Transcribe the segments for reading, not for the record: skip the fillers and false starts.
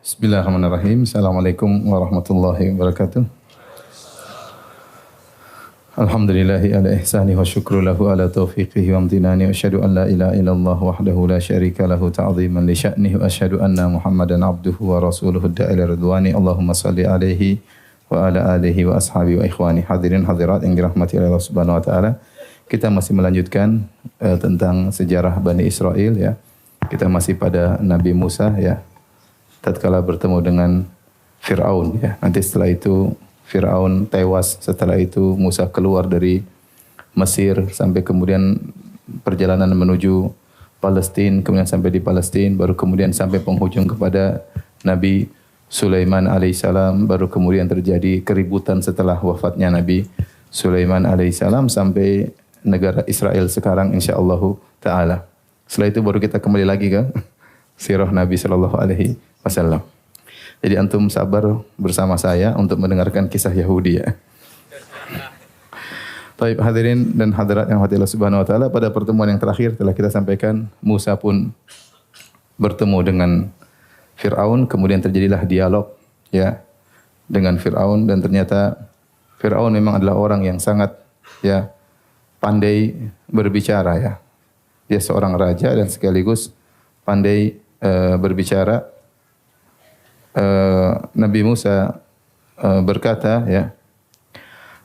Bismillahirrahmanirrahim. Assalamualaikum warahmatullahi wabarakatuh. Alhamdulillahi ala ihsani wa syukru lahu ala taufiqihi wa amtinani wa asyhadu an la ilaha illallah wahdahu la syarika lahu ta'ziman li sya'nihi wa asyhadu anna Muhammadan abduhu wa rasuluhu da'ila ridwani. Allahumma salli alaihi wa ala alihi wa ashabi wa ikhwani. Hadirin hadirat yang dirahmati oleh Allah Subhanahu wa taala. Kita masih melanjutkan tentang sejarah Bani Israel ya. Kita masih pada Nabi Musa ya. Tatkala bertemu dengan Fir'aun ya. Nanti setelah itu Fir'aun tewas, setelah itu Musa keluar dari Mesir sampai kemudian perjalanan menuju Palestina, kemudian sampai di Palestina, baru kemudian sampai penghujung kepada Nabi Sulaiman alaihissalam, baru kemudian terjadi keributan setelah wafatnya Nabi Sulaiman alaihissalam sampai negara Israel sekarang insyaallah taala. Setelah itu baru kita kembali lagi ke sirah Nabi sallallahu alaihi wasallam. Jadi antum sabar bersama saya untuk mendengarkan kisah Yahudi ya. Baik hadirin dan hadirat yang Allah Subhanahu wa taala, pada pertemuan yang terakhir telah kita sampaikan Musa pun bertemu dengan Fir'aun, kemudian terjadilah dialog ya dengan Fir'aun, dan ternyata Fir'aun memang adalah orang yang sangat ya pandai berbicara ya. Dia seorang raja dan sekaligus pandai berbicara. Nabi Musa berkata ya,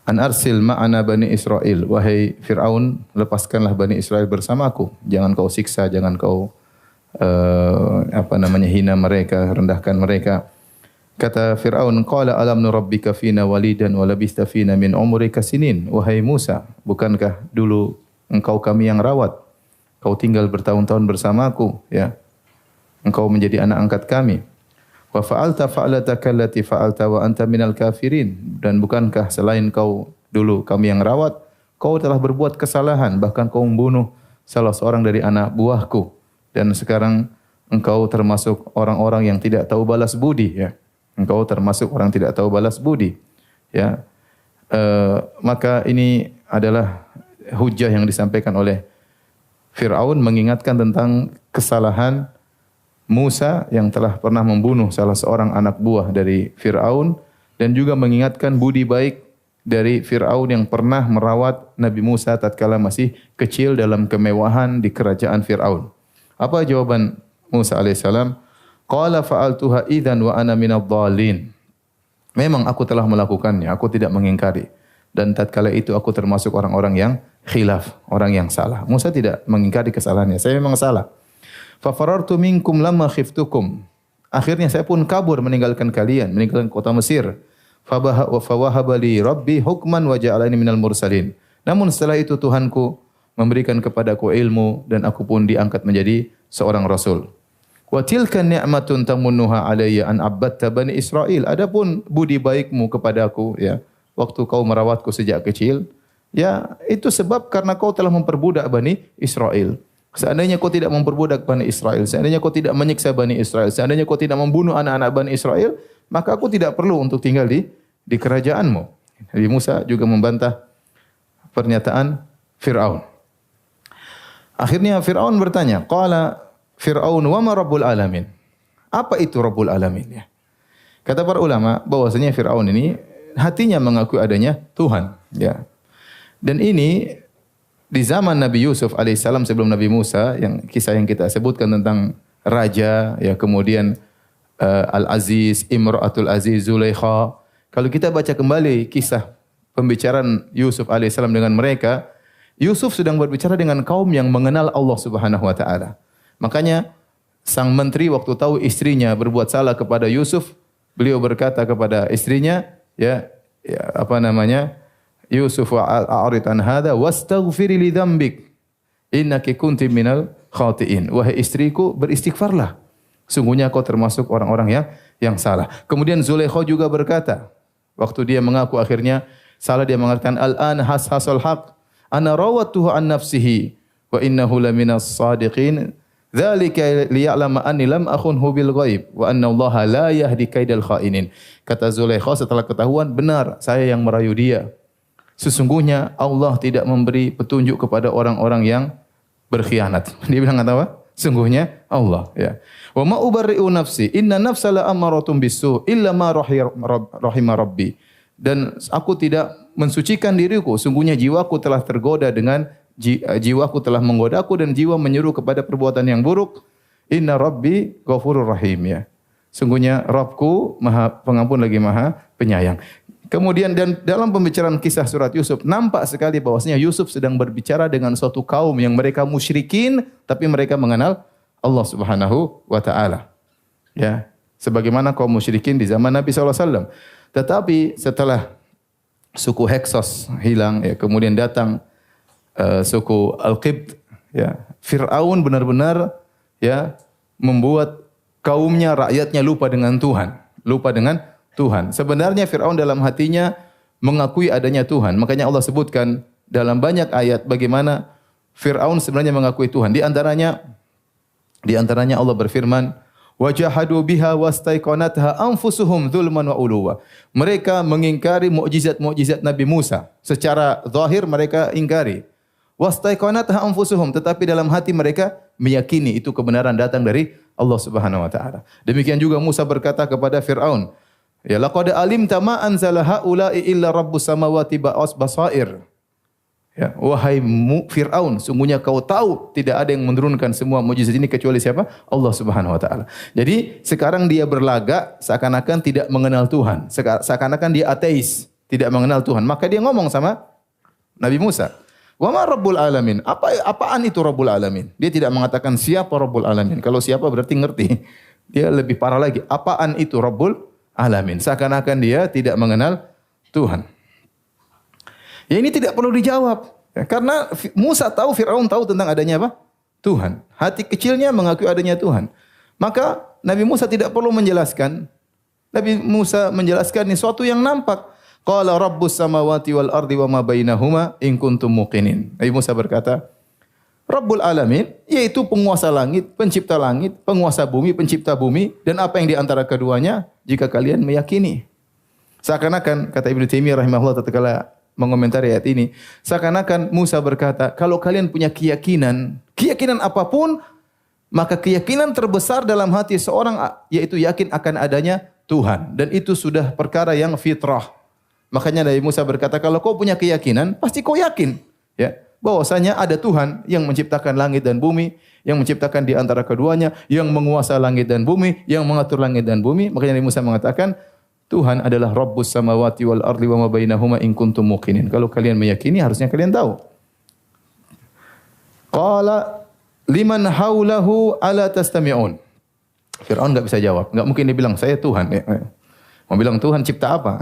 An arsil ma'ana Bani Israel, wahai Fir'aun, lepaskanlah Bani Israel bersamaku, jangan kau siksa, jangan kau hina mereka, rendahkan mereka. Kata Fir'aun, qala alam nurabbika fina walidan wa labista fina min umrika sinin. Wahai Musa, bukankah dulu engkau kami yang rawat, kau tinggal bertahun-tahun bersamaku ya, engkau menjadi anak angkat kami. Wa fa'alta fa'lataka allati fa'alta wa anta minal kafirin. Dan bukankah selain kau dulu kami yang rawat, kau telah berbuat kesalahan, bahkan kau membunuh salah seorang dari anak buahku, dan sekarang engkau termasuk orang-orang yang tidak tahu balas budi ya. Engkau termasuk orang tidak tahu balas budi ya. Maka ini adalah hujah yang disampaikan oleh Fir'aun, mengingatkan tentang kesalahan Musa yang telah pernah membunuh salah seorang anak buah dari Fir'aun, dan juga mengingatkan budi baik dari Fir'aun yang pernah merawat Nabi Musa tatkala masih kecil dalam kemewahan di kerajaan Fir'aun. Apa jawaban Musa alaihissalam? Qala fa'altuha idzan wa ana minadh-dhalin. Memang aku telah melakukannya, aku tidak mengingkari. Dan tatkala itu aku termasuk orang-orang yang khilaf, orang yang salah. Musa tidak mengingkari kesalahannya. Saya memang salah. Fa farartu minkum lamma khiftukum. Akhirnya saya pun kabur meninggalkan kalian, meninggalkan kota Mesir. Fa wahaba li rabbi hukman wa ja'alani minal mursalin. Namun setelah itu Tuhanku memberikan kepadaku ilmu dan aku pun diangkat menjadi seorang rasul. Wa tilka ni'matun tamunnuha alayya an abadta bani Israil. Adapun budi baikmu kepadaku ya, waktu kau merawatku sejak kecil, ya itu sebab karena kau telah memperbudak Bani Israel. Seandainya kau tidak memperbudak Bani Israel, seandainya kau tidak menyiksa Bani Israel, seandainya kau tidak membunuh anak-anak Bani Israel, maka aku tidak perlu untuk tinggal di kerajaanmu. Nabi Musa juga membantah pernyataan Fir'aun. Akhirnya Fir'aun bertanya, qala Fir'aun wa ma rabbul alamin? Apa itu Rabbul Alamin ya? Kata para ulama bahwasanya Fir'aun ini hatinya mengakui adanya Tuhan ya. Dan ini di zaman Nabi Yusuf alaihissalam sebelum Nabi Musa, yang kisah yang kita sebutkan tentang raja ya, kemudian Al-Aziz, Imra'atul Aziz, Zulaikha. Kalau kita baca kembali kisah pembicaraan Yusuf alaihissalam dengan mereka, Yusuf sedang berbicara dengan kaum yang mengenal Allah Subhanahu wa taala. Makanya sang menteri waktu tahu istrinya berbuat salah kepada Yusuf, beliau berkata kepada istrinya, Yusuf a'rid an hadha wastaghfiri li dzambik innaki kunti minal khati'in. Wahai istriku, beristighfarlah, sungguhnya kau termasuk orang-orang yang salah. Kemudian Zulaikha juga berkata, waktu dia mengaku akhirnya salah, dia mengatakan al-an hasal haq ana rawatuhu an nafsihi wa innahu laminas sadiqin dzalika liya'lama anni lam akhunhu bil ghaib wa anna Allah la yahdi kaidal khainin. Kata Zulaikha setelah ketahuan benar saya yang merayu dia, sesungguhnya Allah tidak memberi petunjuk kepada orang-orang yang berkhianat. Dia bilang apa? Sungguhnya Allah, ya. Wa ma ubarri'u nafsi, inna nafsa la ammaratun bisu illa ma rahima rabbi. Dan aku tidak mensucikan diriku, sungguhnya jiwaku telah tergoda dengan jiwaku telah menggodaku dan jiwa menyuruh kepada perbuatan yang buruk. Inna rabbi ghafurur rahim, ya. Sungguhnya Rabbku Maha Pengampun lagi Maha Penyayang. Kemudian dan dalam pembicaraan kisah surat Yusuf nampak sekali bahwasanya Yusuf sedang berbicara dengan suatu kaum yang mereka musyrikin tapi mereka mengenal Allah Subhanahu wa taala. Ya, sebagaimana kaum musyrikin di zaman Nabi sallallahu alaihi wasallam. Tetapi setelah suku Heksos hilang, ya, kemudian datang suku Al-Qibt, ya, Firaun benar-benar, ya, membuat kaumnya, rakyatnya lupa dengan Tuhan, lupa dengan Tuhan. Sebenarnya Firaun dalam hatinya mengakui adanya Tuhan. Makanya Allah sebutkan dalam banyak ayat bagaimana Firaun sebenarnya mengakui Tuhan. Di antaranya Allah berfirman, "Wajahadu biha wastaiqanatha anfusuhum dzulman wa uluwa." Mereka mengingkari mukjizat-mukjizat Nabi Musa. Secara zahir mereka ingkari. Wastaiqanatha anfusuhum, tetapi dalam hati mereka meyakini itu kebenaran datang dari Allah Subhanahu wa taala. Demikian juga Musa berkata kepada Firaun, "Ya laqad alimta ma anzala haula'i illa rabbus samawati basair." Ya, wahai Firaun, sungguhnya kau tahu tidak ada yang menurunkan semua mukjizat ini kecuali siapa? Allah Subhanahu wa taala. Jadi sekarang dia berlagak seakan-akan tidak mengenal Tuhan, seakan-akan dia ateis, tidak mengenal Tuhan. Maka dia ngomong sama Nabi Musa, "Wa ma rabbul alamin?" Apaan itu Rabbul alamin? Dia tidak mengatakan siapa Rabbul alamin. Kalau siapa berarti ngerti. Dia lebih parah lagi. Apaan itu Rabbul alamin? Seakan-akan dia tidak mengenal Tuhan. Ya ini tidak perlu dijawab. Ya, karena Musa tahu, Firaun tahu tentang adanya apa? Tuhan. Hati kecilnya mengakui adanya Tuhan. Maka Nabi Musa tidak perlu menjelaskan. Nabi Musa menjelaskan sesuatu yang nampak. Qala rabbus samawati wal ardi wa ma bainahuma in kuntum muqinin. Nabi Musa berkata, Rabbul alamin, yaitu penguasa langit, penguasa bumi, pencipta bumi, dan apa yang di antara keduanya, jika kalian meyakini. Seakan-akan, kata Ibnu Taimiyah rahimahullah tatkala mengomentari ayat ini, seakan-akan Musa berkata, kalau kalian punya keyakinan apapun, maka keyakinan terbesar dalam hati seorang yaitu yakin akan adanya Tuhan, dan itu sudah perkara yang fitrah. Makanya Nabi Musa berkata, kalau kau punya keyakinan, pasti kau yakin, ya, bahwasanya ada Tuhan yang menciptakan langit dan bumi, yang menciptakan di antara keduanya, yang menguasai langit dan bumi, yang mengatur langit dan bumi. Makanya Nabi Musa mengatakan, Tuhan adalah Rabbus samawati wal ardi wa ma bainahuma in kuntum muqinin. Kalau kalian meyakini, harusnya kalian tahu. Qala liman haulahu ala tastami'un. Firaun enggak bisa jawab. Enggak mungkin dia bilang saya Tuhan. Mau bilang Tuhan cipta apa?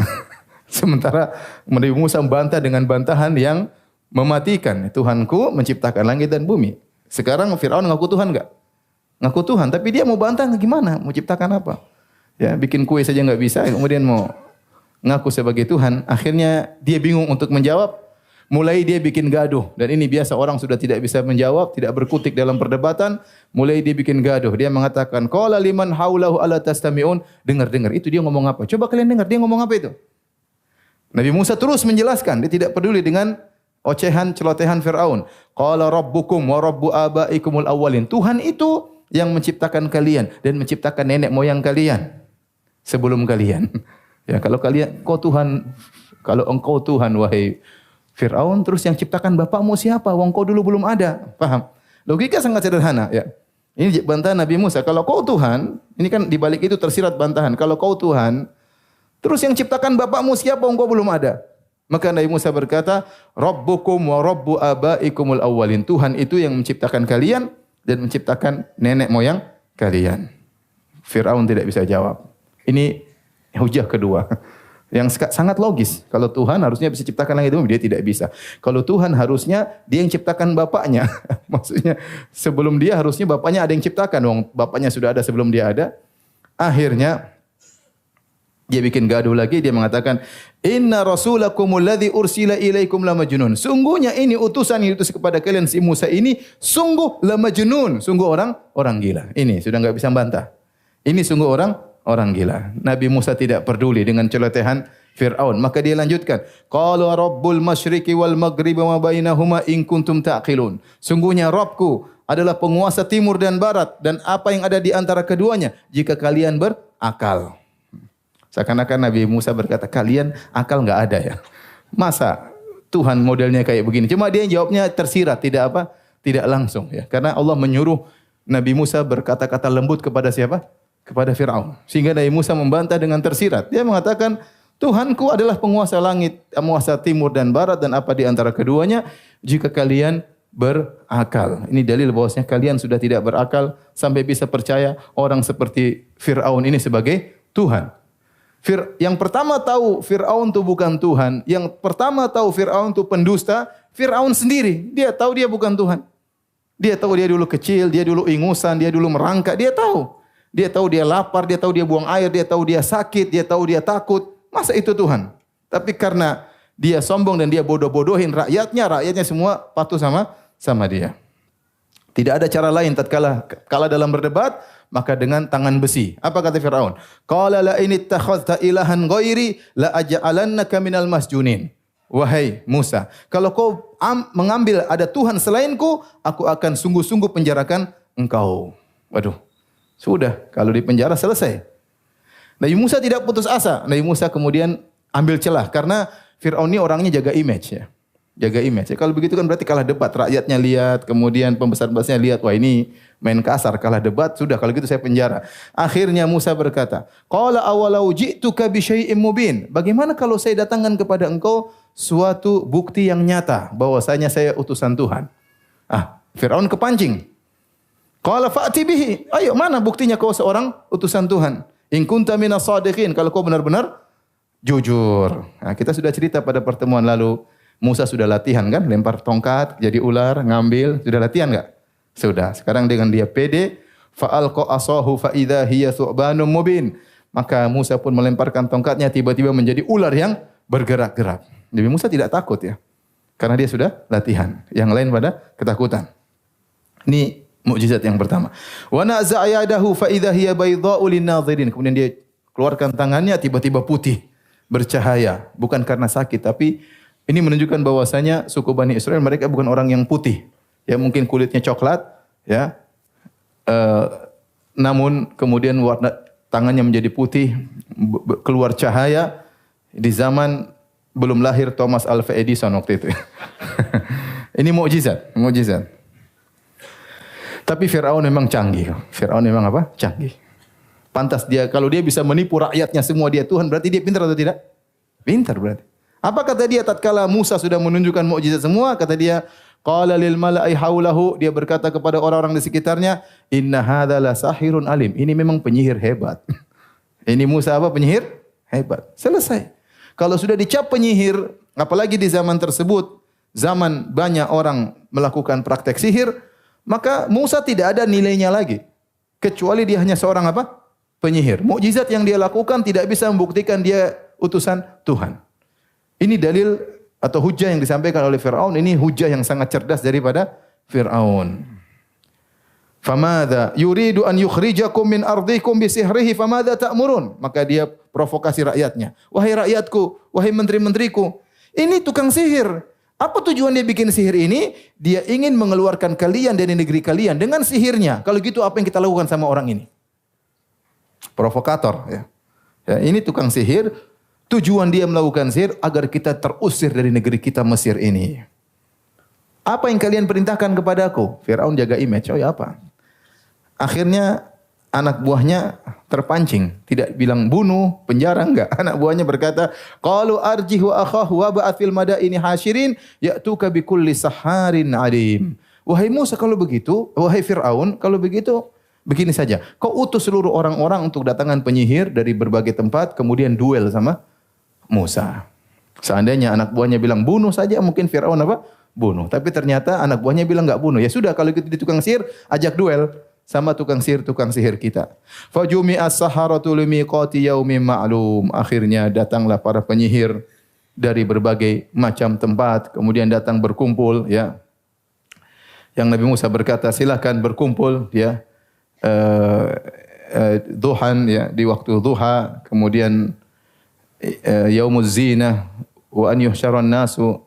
Sementara Nabi Musa membantah dengan bantahan yang mematikan. Tuhanku menciptakan langit dan bumi. Sekarang Firaun ngaku Tuhan enggak? Ngaku Tuhan, tapi dia mau bantah gimana? Mau ciptakan apa? Ya, bikin kue saja enggak bisa, kemudian mau ngaku sebagai Tuhan. Akhirnya dia bingung untuk menjawab. Mulai dia bikin gaduh. Dan ini biasa orang sudah tidak bisa menjawab, tidak berkutik dalam perdebatan. Mulai dia bikin gaduh. Dia mengatakan, qala liman haulahu ala tastami'un. Dengar. Itu dia ngomong apa? Coba kalian dengar, dia ngomong apa itu? Nabi Musa terus menjelaskan. Dia tidak peduli dengan ocehan, celotehan Firaun. Qala rabbukum wa rabbu abaikumul awwalin. Tuhan itu yang menciptakan kalian dan menciptakan nenek moyang kalian sebelum kalian. Ya, kalau engkau Tuhan wahai Firaun, terus yang ciptakan bapakmu siapa? Wong kau dulu belum ada. Paham? Logika sangat sederhana, ya. Ini bantahan Nabi Musa. Kalau kau Tuhan, ini kan di balik itu tersirat bantahan. Kalau kau Tuhan, terus yang ciptakan bapakmu siapa? Wong kau belum ada. Maka Nabi Musa berkata, Rabbukum wa rabbu abaikumul awwalin. Tuhan itu yang menciptakan kalian dan menciptakan nenek moyang kalian. Firaun tidak bisa jawab. Ini hujah kedua yang sangat logis. Kalau Tuhan harusnya bisa ciptakan langit dan bumi, dia tidak bisa. Kalau Tuhan harusnya dia yang ciptakan bapaknya. Maksudnya sebelum dia harusnya bapaknya ada yang ciptakan. Wong bapaknya sudah ada sebelum dia ada. Akhirnya dia bikin gaduh lagi, dia mengatakan, "Inna rasulakumul ladzi ursila ilaikum lamajnun." Sungguhnya ini utusan yang diutus kepada kalian si Musa ini sungguh lamajnun, sungguh orang gila. Ini sudah enggak bisa bantah. Ini sungguh orang gila. Nabi Musa tidak peduli dengan celotehan Firaun, maka dia lanjutkan, "Qala rabbul masyriqi wal maghribi wa bainahuma in kuntum taqilun." Sungguhnya Rabbku, adalah penguasa timur dan barat dan apa yang ada di antara keduanya jika kalian berakal. Seakan-akan Nabi Musa berkata, kalian akal enggak ada ya. Masa Tuhan modelnya kayak begini? Cuma dia jawabnya tersirat, tidak apa? Tidak langsung ya. Karena Allah menyuruh Nabi Musa berkata-kata lembut kepada siapa? Kepada Fir'aun. Sehingga Nabi Musa membantah dengan tersirat. Dia mengatakan, Tuhanku adalah penguasa langit, penguasa timur dan barat dan apa di antara keduanya jika kalian berakal. Ini dalil bahwasanya kalian sudah tidak berakal sampai bisa percaya orang seperti Fir'aun ini sebagai Tuhan. Yang pertama tahu Fir'aun itu bukan Tuhan, yang pertama tahu Fir'aun itu pendusta, Fir'aun sendiri. Dia tahu dia bukan Tuhan. Dia tahu dia dulu kecil, dia dulu ingusan, dia dulu merangkak, dia tahu. Dia tahu dia lapar, dia tahu dia buang air, dia tahu dia sakit, dia tahu dia takut. Masa itu Tuhan? Tapi karena dia sombong dan dia bodoh-bodohin rakyatnya semua patuh sama dia. Tidak ada cara lain tatkala dalam berdebat, maka dengan tangan besi. Apa kata Firaun? Qala la in ittakhadhta ilahan ghairi la aj'alannaka minal masjunin. Wahai Musa, kalau kau mengambil ada Tuhan selainku, aku akan sungguh-sungguh penjarakan engkau. Waduh, sudah. Kalau di penjara selesai. Nabi Musa tidak putus asa. Nabi Musa kemudian ambil celah karena Fir'aun ini orangnya jaga image ya. Jaga image. Kalau begitu kan berarti kalah debat. Rakyatnya lihat, kemudian pembesar-pembesarnya lihat, wah ini main kasar, kalah debat, sudah kalau gitu saya penjara. Akhirnya Musa berkata, qala awalau ji'tuka bi syai'im mubin. Bagaimana kalau saya datangkan kepada engkau suatu bukti yang nyata bahwasanya saya utusan Tuhan? Firaun kepancing. Qala fa'ti bihi. Ayo, mana buktinya kau seorang utusan Tuhan? In kunta minas shadiqin, kalau kau benar-benar jujur. Nah, kita sudah cerita pada pertemuan lalu, Musa sudah latihan kan, lempar tongkat jadi ular, ngambil, sudah latihan enggak? Sudah. Sekarang dengan dia pede, fa'alqa asahu fa idza hiya thu'banum mubin. Maka Musa pun melemparkan tongkatnya, tiba-tiba menjadi ular yang bergerak-gerak. Nabi Musa tidak takut ya. Karena dia sudah latihan. Yang lain pada ketakutan. Ini mukjizat yang pertama. Wa naza'a yadahu fa idza hiya baydha'u lin-nadhirin. Kemudian dia keluarkan tangannya, tiba-tiba putih, bercahaya, bukan karena sakit tapi ini menunjukkan bahwasanya suku Bani Israel mereka bukan orang yang putih. Ya mungkin kulitnya coklat, ya. Namun kemudian warna tangannya menjadi putih, keluar cahaya di zaman belum lahir Thomas Alva Edison waktu itu. Ini mukjizat. Tapi Firaun memang canggih. Firaun memang apa? Canggih. Pantas dia, kalau dia bisa menipu rakyatnya semua dia Tuhan, berarti dia pintar atau tidak? Pintar berarti. Apa kata dia tatkala Musa sudah menunjukkan mukjizat semua? Kata dia, qala lil mala'i haulahu, dia berkata kepada orang-orang di sekitarnya, inna hadza la sahirun alim. Ini memang penyihir hebat. Ini Musa apa? Penyihir hebat. Selesai. Kalau sudah dicap penyihir, apalagi di zaman tersebut, zaman banyak orang melakukan praktek sihir, maka Musa tidak ada nilainya lagi. Kecuali dia hanya seorang apa? Penyihir. Mukjizat yang dia lakukan tidak bisa membuktikan dia utusan Tuhan. Ini dalil atau hujah yang disampaikan oleh Fir'aun. Ini hujah yang sangat cerdas daripada Fir'aun. Famadha yuridu an yukhrijakum min ardikum bisihrihi famadha ta'murun. Maka dia provokasi rakyatnya. Wahai rakyatku, wahai menteri-menteriku, ini tukang sihir. Apa tujuan dia bikin sihir ini? Dia ingin mengeluarkan kalian dari negeri kalian dengan sihirnya. Kalau gitu apa yang kita lakukan sama orang ini? Provokator ya. Ya, ini tukang sihir. Tujuan dia melakukan sihir agar kita terusir dari negeri kita Mesir ini. Apa yang kalian perintahkan kepadaku? Firaun jaga image. Oh ya apa? Akhirnya anak buahnya terpancing. Tidak bilang bunuh, penjara enggak. Anak buahnya berkata, qalu arjih wa akhahu wa ba'ath fil madaini hasyirin ya'tuka bikulli saharin alim. Wahai Musa kalau begitu, wahai Firaun kalau begitu, begini saja. Kau utus seluruh orang-orang untuk datangan penyihir dari berbagai tempat, kemudian duel sama Musa. Seandainya anak buahnya bilang bunuh saja, mungkin Firaun apa? Bunuh. Tapi ternyata anak buahnya bilang enggak bunuh. Ya sudah, kalau gitu di tukang sihir, ajak duel sama tukang sihir kita. Fajumi as-saharatu limiqati yaumin ma'lum. Akhirnya datanglah para penyihir dari berbagai macam tempat, kemudian datang berkumpul ya. Yang Nabi Musa berkata, silakan berkumpul ya. Duhan ya, di waktu duha, kemudian yaumuz zinah wa an yuhsyaran nasu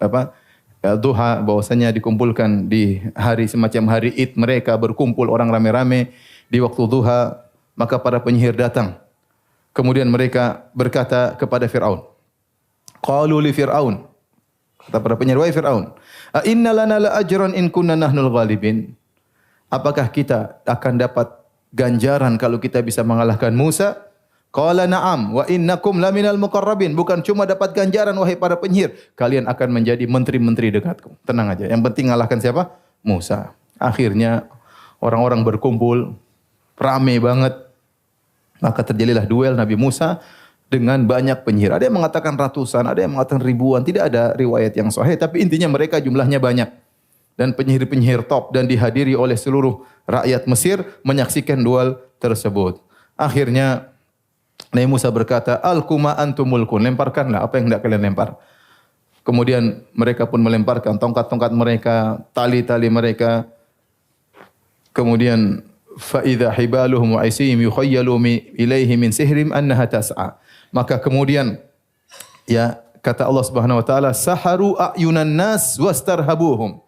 duha, bahwasanya dikumpulkan di hari semacam hari Id, mereka berkumpul orang rame-rame di waktu duha, maka para penyihir datang. Kemudian mereka berkata kepada Fir'aun. Qalu li Fir'aun. Kata para penyihir, wahai Fir'aun, a inna lana la ajran in kunna nahnul ghalibin. Apakah kita akan dapat ganjaran kalau kita bisa mengalahkan Musa? Qala na'am wa innakum laminal muqarrabin. Bukan cuma dapat ganjaran wahai para penyihir, kalian akan menjadi menteri-menteri dekatku. Tenang aja, yang penting ngalahkan siapa? Musa. Akhirnya orang-orang berkumpul, ramai banget. Maka terjadilah duel Nabi Musa dengan banyak penyihir. Ada yang mengatakan ratusan, ada yang mengatakan ribuan. Tidak ada riwayat yang sahih, tapi intinya mereka jumlahnya banyak. Dan penyihir-penyihir top dan dihadiri oleh seluruh rakyat Mesir menyaksikan duel tersebut. Akhirnya Nabi Musa berkata, "Alkuma antum mulkun." Lemparkanlah apa yang hendak kalian lempar. Kemudian mereka pun melemparkan tongkat-tongkat mereka, tali-tali mereka. Kemudian fa idza hibaluhum wa isihim yukhayyalu ilaihi min sihrim annaha tas'a. Maka kemudian ya kata Allah Subhanahu wa taala, "Saharu a'yunan nas wastarhabuhum."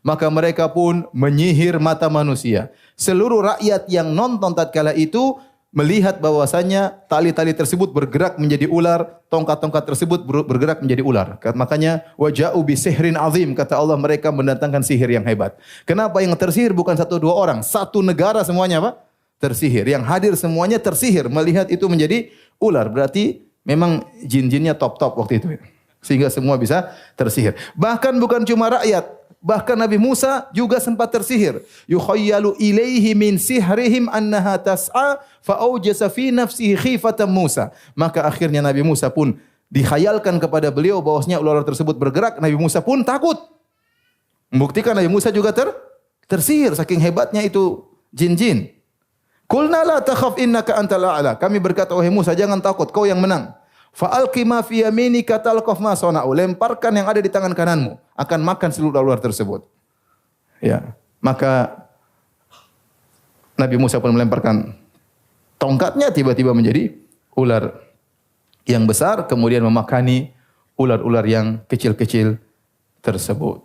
Maka mereka pun menyihir mata manusia. Seluruh rakyat yang nonton tatkala itu melihat bahwasanya tali-tali tersebut bergerak menjadi ular, tongkat-tongkat tersebut bergerak menjadi ular. Makanya waja'u bi sihrin azim, kata Allah, mereka mendatangkan sihir yang hebat. Kenapa yang tersihir bukan satu dua orang, satu negara semuanya apa? Tersihir. Yang hadir semuanya tersihir melihat itu menjadi ular. Berarti memang jin-jinnya top-top waktu itu. Sehingga semua bisa tersihir. Bahkan bukan cuma rakyat, bahkan Nabi Musa juga sempat tersihir. Yukhayyalu ilaihi min sihrihim annaha tas'a fa aujasa fi nafsihi khifatan Musa. Maka akhirnya Nabi Musa pun dikhayalkan kepada beliau bahwasanya ular tersebut bergerak. Nabi Musa pun takut. Membuktikan Nabi Musa juga tersihir saking hebatnya itu jin-jin. Qulna la takhaf innaka antal a'la. Kami berkata, wahai Musa, jangan takut, kau yang menang. Fa'alqi ma fi yaminika talqaf ma sana'u. Lemparkan yang ada di tangan kananmu, akan makan seluruh ular tersebut. Ya, maka Nabi Musa pun melemparkan tongkatnya, tiba-tiba menjadi ular yang besar, kemudian memakani ular-ular yang kecil-kecil tersebut.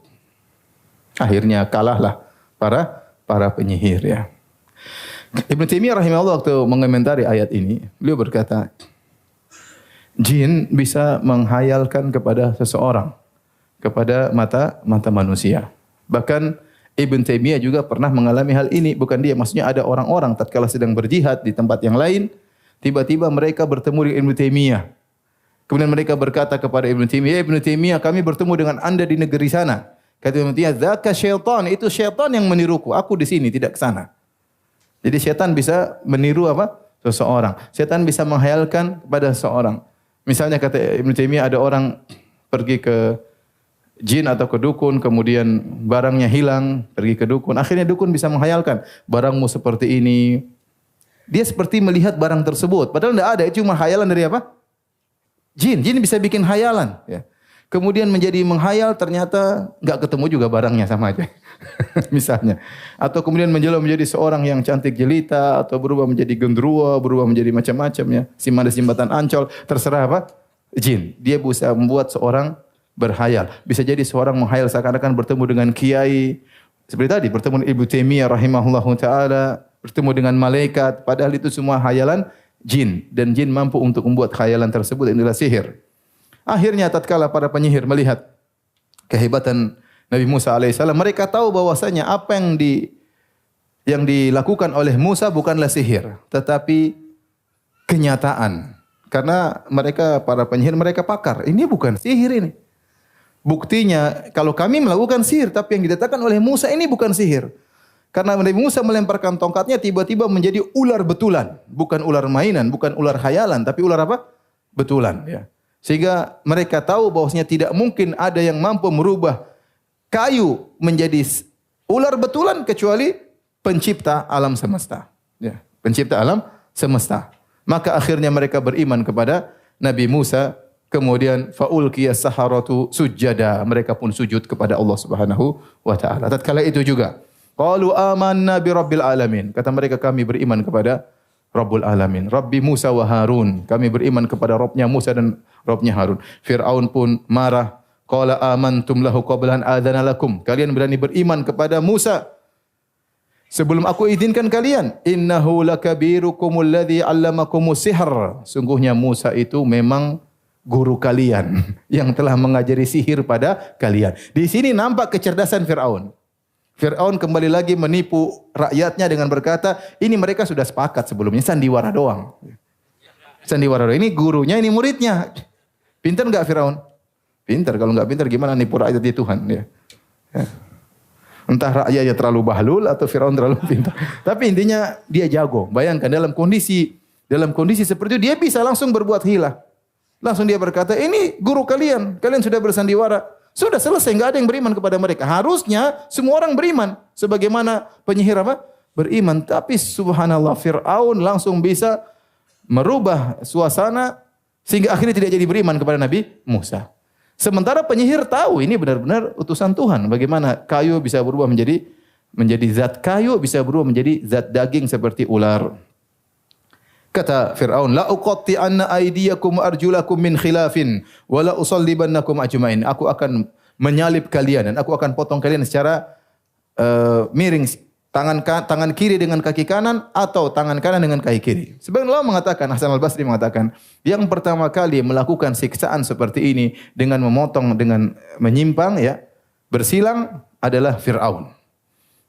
Akhirnya kalahlah para penyihir ya. Ibnu Taimiyah rahimahullah waktu mengomentari ayat ini, beliau berkata, jin bisa menghayalkan kepada seseorang, kepada mata manusia. Bahkan Ibn Taimiyah juga pernah mengalami hal ini. Bukan dia, maksudnya ada orang-orang tatkala sedang berjihad di tempat yang lain, tiba-tiba mereka bertemu dengan Ibn Taimiyah. Kemudian mereka berkata kepada Ibn Taimiyah, Ibn Taimiyah, kami bertemu dengan anda di negeri sana. Kata Ibn Taimiyah, dzaka syaitan, itu syaitan yang meniruku. Aku di sini, tidak ke sana. Jadi syaitan bisa meniru apa? Seseorang. Syaitan bisa menghayalkan kepada seseorang. Misalnya kata Ibn Taimiyah, ada orang pergi ke jin atau ke dukun, kemudian barangnya hilang, pergi ke dukun. Akhirnya dukun bisa menghayalkan, barangmu seperti ini. Dia seperti melihat barang tersebut. Padahal tidak ada, itu cuma hayalan dari apa? Jin. Jin bisa bikin hayalan. Ya. Kemudian menjadi menghayal, ternyata nggak ketemu juga barangnya, sama aja. Misalnya. Atau kemudian menjadi seorang yang cantik jelita, atau berubah menjadi genderuwo, berubah menjadi macam-macam ya. Simpan jembatan Ancol, terserah apa? Jin. Dia bisa membuat seorang berhayal. Bisa jadi seorang menghayal seakan-akan bertemu dengan kiai. Seperti tadi, bertemu dengan Ibnu Taimiyah rahimahullahu taala, bertemu dengan malaikat, padahal itu semua hayalan jin, dan jin mampu untuk membuat khayalan tersebut, inilah sihir. Akhirnya tatkala para penyihir melihat kehebatan Nabi Musa alaihissalam, mereka tahu bahwasanya apa yang dilakukan oleh Musa bukanlah sihir, tetapi kenyataan. Karena mereka para penyihir, mereka pakar. Ini bukan sihir ini. Buktinya kalau kami melakukan sihir, tapi yang didatangkan oleh Musa ini bukan sihir. Karena Nabi Musa melemparkan tongkatnya, tiba-tiba menjadi ular betulan. Bukan ular mainan, bukan ular khayalan, tapi ular apa? Betulan. Ya. Sehingga mereka tahu bahwasanya tidak mungkin ada yang mampu merubah kayu menjadi ular betulan kecuali pencipta alam semesta. Ya. Pencipta alam semesta. Maka akhirnya mereka beriman kepada Nabi Musa. Kemudian faulqiyas saharatu sujada. Mereka pun sujud kepada Allah Subhanahu wa taala. Tatkala itu juga qalu amanna bi rabbil alamin. Kata mereka, kami beriman kepada Rabbul Alamin. Rabbi Musa wa Harun. Kami beriman kepada Rabbnya Musa dan Rabbnya Harun. Fir'aun pun marah. Qala amantum lahu qabla an adzana lakum. Kalian berani beriman kepada Musa sebelum aku izinkan kalian. Innahu lakabirukumul ladzi 'allamakumus sihr. Sungguhnya Musa itu memang guru kalian yang telah mengajari sihir pada kalian. Di sini nampak kecerdasan Firaun. Firaun kembali lagi menipu rakyatnya dengan berkata, ini mereka sudah sepakat sebelumnya, sandiwara doang. Sandiwara doang. Ini gurunya, ini muridnya. Pintar enggak Firaun? Pintar. Kalau enggak pintar gimana nipu rakyat di Tuhan? Ya. Entah rakyatnya terlalu bahlul atau Firaun terlalu pintar. Tapi intinya dia jago. Bayangkan dalam kondisi seperti itu dia bisa langsung berbuat hila. Langsung dia berkata, ini guru kalian. Kalian sudah bersandiwara. Sudah selesai, enggak ada yang beriman kepada mereka. Harusnya semua orang beriman. Sebagaimana penyihir apa? Beriman. Tapi subhanallah Fir'aun langsung bisa merubah suasana sehingga akhirnya tidak jadi beriman kepada Nabi Musa. Sementara penyihir tahu ini benar-benar utusan Tuhan. Bagaimana kayu bisa berubah menjadi zat kayu, bisa berubah menjadi zat daging seperti ular. Kata Fir'aun, la uqatti'anna aydiyakum wa arjulakum min khilafin wa la usallibannakum ajmain. Aku akan menyalib kalian dan aku akan potong kalian secara miring, tangan kiri dengan kaki kanan atau tangan kanan dengan kaki kiri. Sebagian ulama mengatakan, Hasan Al-Basri mengatakan, yang pertama kali melakukan siksaan seperti ini dengan memotong, dengan menyimpang ya, bersilang adalah Fir'aun.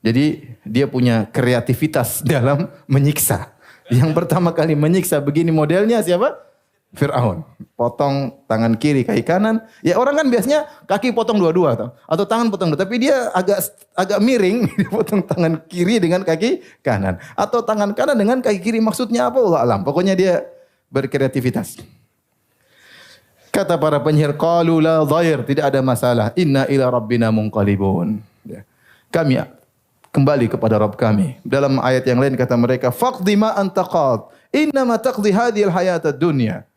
Jadi dia punya kreativitas dalam menyiksa. Yang pertama kali menyiksa begini modelnya siapa? Fir'aun. Potong tangan kiri, kaki kanan. Ya orang kan biasanya kaki potong dua-dua atau tangan potong dua. Tapi dia agak miring, potong tangan kiri dengan kaki kanan. Atau tangan kanan dengan kaki kiri. Maksudnya apa? Allah alam. Pokoknya dia berkreativitas. Kata para penyihir, qalu la dhair, tidak ada masalah. Inna ila rabbina munqalibun. Kami kembali kepada Rabb kami. Dalam ayat yang lain kata mereka, faqdi ma anta qad, innama taqdi hadhil hayatad dunya.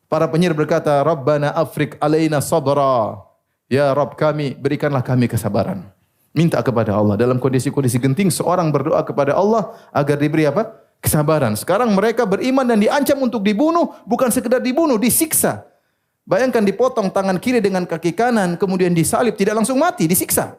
Para penyihir berkata, Rabbana afrik alaina sabra. Ya Rabb kami, berikanlah kami kesabaran. Minta kepada Allah. Dalam kondisi-kondisi genting, seorang berdoa kepada Allah agar diberi apa? Kesabaran. Sekarang mereka beriman dan diancam untuk dibunuh, bukan sekedar dibunuh, disiksa. Bayangkan dipotong tangan kiri dengan kaki kanan, kemudian disalib, tidak langsung mati, disiksa.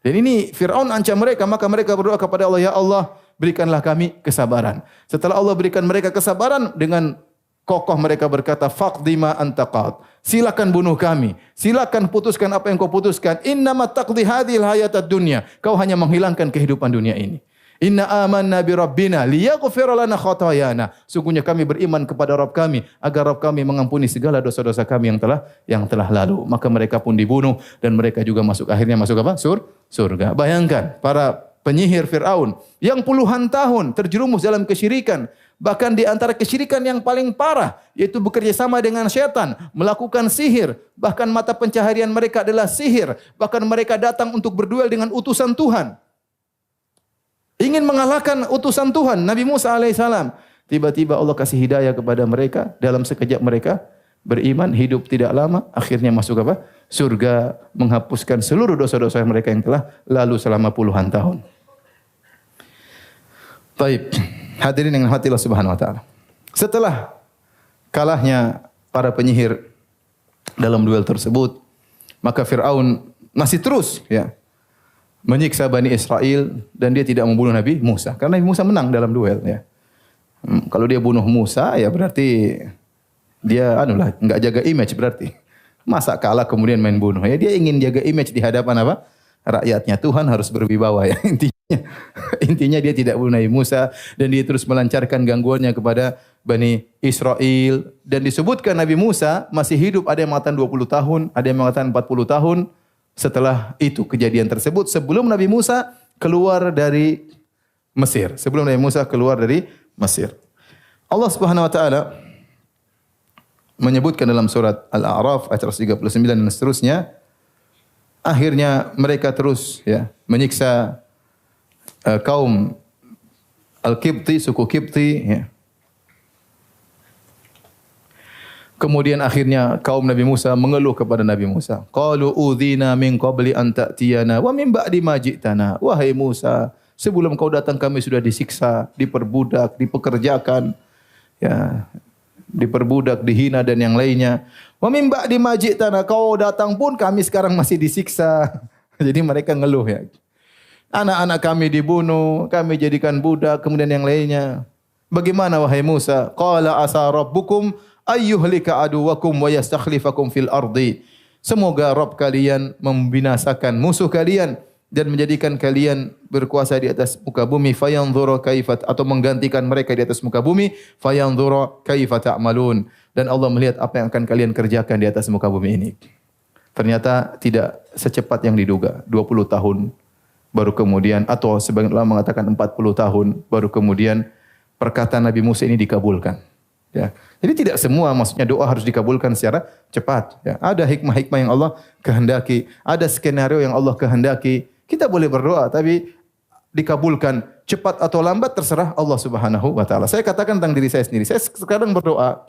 Dan ini Fir'aun ancam mereka, maka mereka berdoa kepada Allah, ya Allah, berikanlah kami kesabaran. Setelah Allah berikan mereka kesabaran, dengan kokoh mereka berkata, faqdi ma anta qad. Silakan bunuh kami. Silakan putuskan apa yang kau putuskan. Innama taqdi hadhil hayatad dunya. Kau hanya menghilangkan kehidupan dunia ini. Inna amanna bi rabbina liyaghfir lana khatayana. Sungguhnya kami beriman kepada Rabb kami agar Rabb kami mengampuni segala dosa-dosa kami yang telah lalu. Maka mereka pun dibunuh dan mereka juga akhirnya masuk apa? Surga. Bayangkan para penyihir Fir'aun yang puluhan tahun terjerumus dalam kesyirikan. Bahkan di antara kesyirikan yang paling parah, yaitu bekerja sama dengan syaitan, melakukan sihir. Bahkan mata pencaharian mereka adalah sihir. Bahkan mereka datang untuk berduel dengan utusan Tuhan. Ingin mengalahkan utusan Tuhan, Nabi Musa alaihissalam. Tiba-tiba Allah kasih hidayah kepada mereka. Dalam sekejap mereka beriman, hidup tidak lama. Akhirnya masuk apa? Surga, menghapuskan seluruh dosa-dosa mereka yang telah lalu selama puluhan tahun. Baik, hadirin yang dirahmati Allah Subhanahu wa taala. Setelah kalahnya para penyihir dalam duel tersebut, maka Fir'aun masih terus menyiksa Bani Israel dan dia tidak membunuh Nabi Musa. Karena Nabi Musa menang dalam duel ya. Kalau dia bunuh Musa ya berarti dia enggak jaga image berarti. Masa kalah kemudian main bunuh. Ya dia ingin jaga image di hadapan apa? Rakyatnya. Tuhan harus berwibawa ya intinya. Intinya dia tidak bunuh Nabi Musa dan dia terus melancarkan gangguannya kepada Bani Israel dan disebutkan Nabi Musa masih hidup, ada yang mengatakan 20 tahun, ada yang mengatakan 40 tahun. Setelah itu kejadian tersebut sebelum Nabi Musa keluar dari Mesir. Sebelum Nabi Musa keluar dari Mesir. Allah Subhanahu wa taala menyebutkan dalam surat Al-A'raf ayat 139 dan seterusnya. Akhirnya mereka terus menyiksa kaum Al-Qibti, suku Qibti Kemudian akhirnya kaum Nabi Musa mengeluh kepada Nabi Musa. Qalu udzina min qabli an ta'tiyana wa min ba'di ma ji'tana. Wahai Musa, sebelum kau datang kami sudah disiksa, diperbudak, dipekerjakan. Ya. diperbudak, dihina dan yang lainnya. Wa min ba'di ma ji'tana, kau datang pun kami sekarang masih disiksa. Jadi mereka ngeluh ya. Anak-anak kami dibunuh, kami jadikan budak, kemudian yang lainnya. Bagaimana wahai Musa? Qala asa rabbukum ayyuhlika aduwakum wa yastakhlifakum fil ardi. Semoga Rabb kalian membinasakan musuh kalian dan menjadikan kalian berkuasa di atas muka bumi, fayanzura kaifat, atau menggantikan mereka di atas muka bumi, fayanzura kaifa ta'malun, dan Allah melihat apa yang akan kalian kerjakan di atas muka bumi ini. Ternyata tidak secepat yang diduga. 20 tahun baru kemudian, atau sebagian ulama mengatakan 40 tahun baru kemudian perkataan Nabi Musa ini dikabulkan. Ya. Jadi tidak semua maksudnya doa harus dikabulkan secara cepat. Ya. Ada hikmah-hikmah yang Allah kehendaki, ada skenario yang Allah kehendaki. Kita boleh berdoa, tapi dikabulkan cepat atau lambat terserah Allah Subhanahu wa taala. Saya katakan tentang diri saya sendiri. Saya sekarang berdoa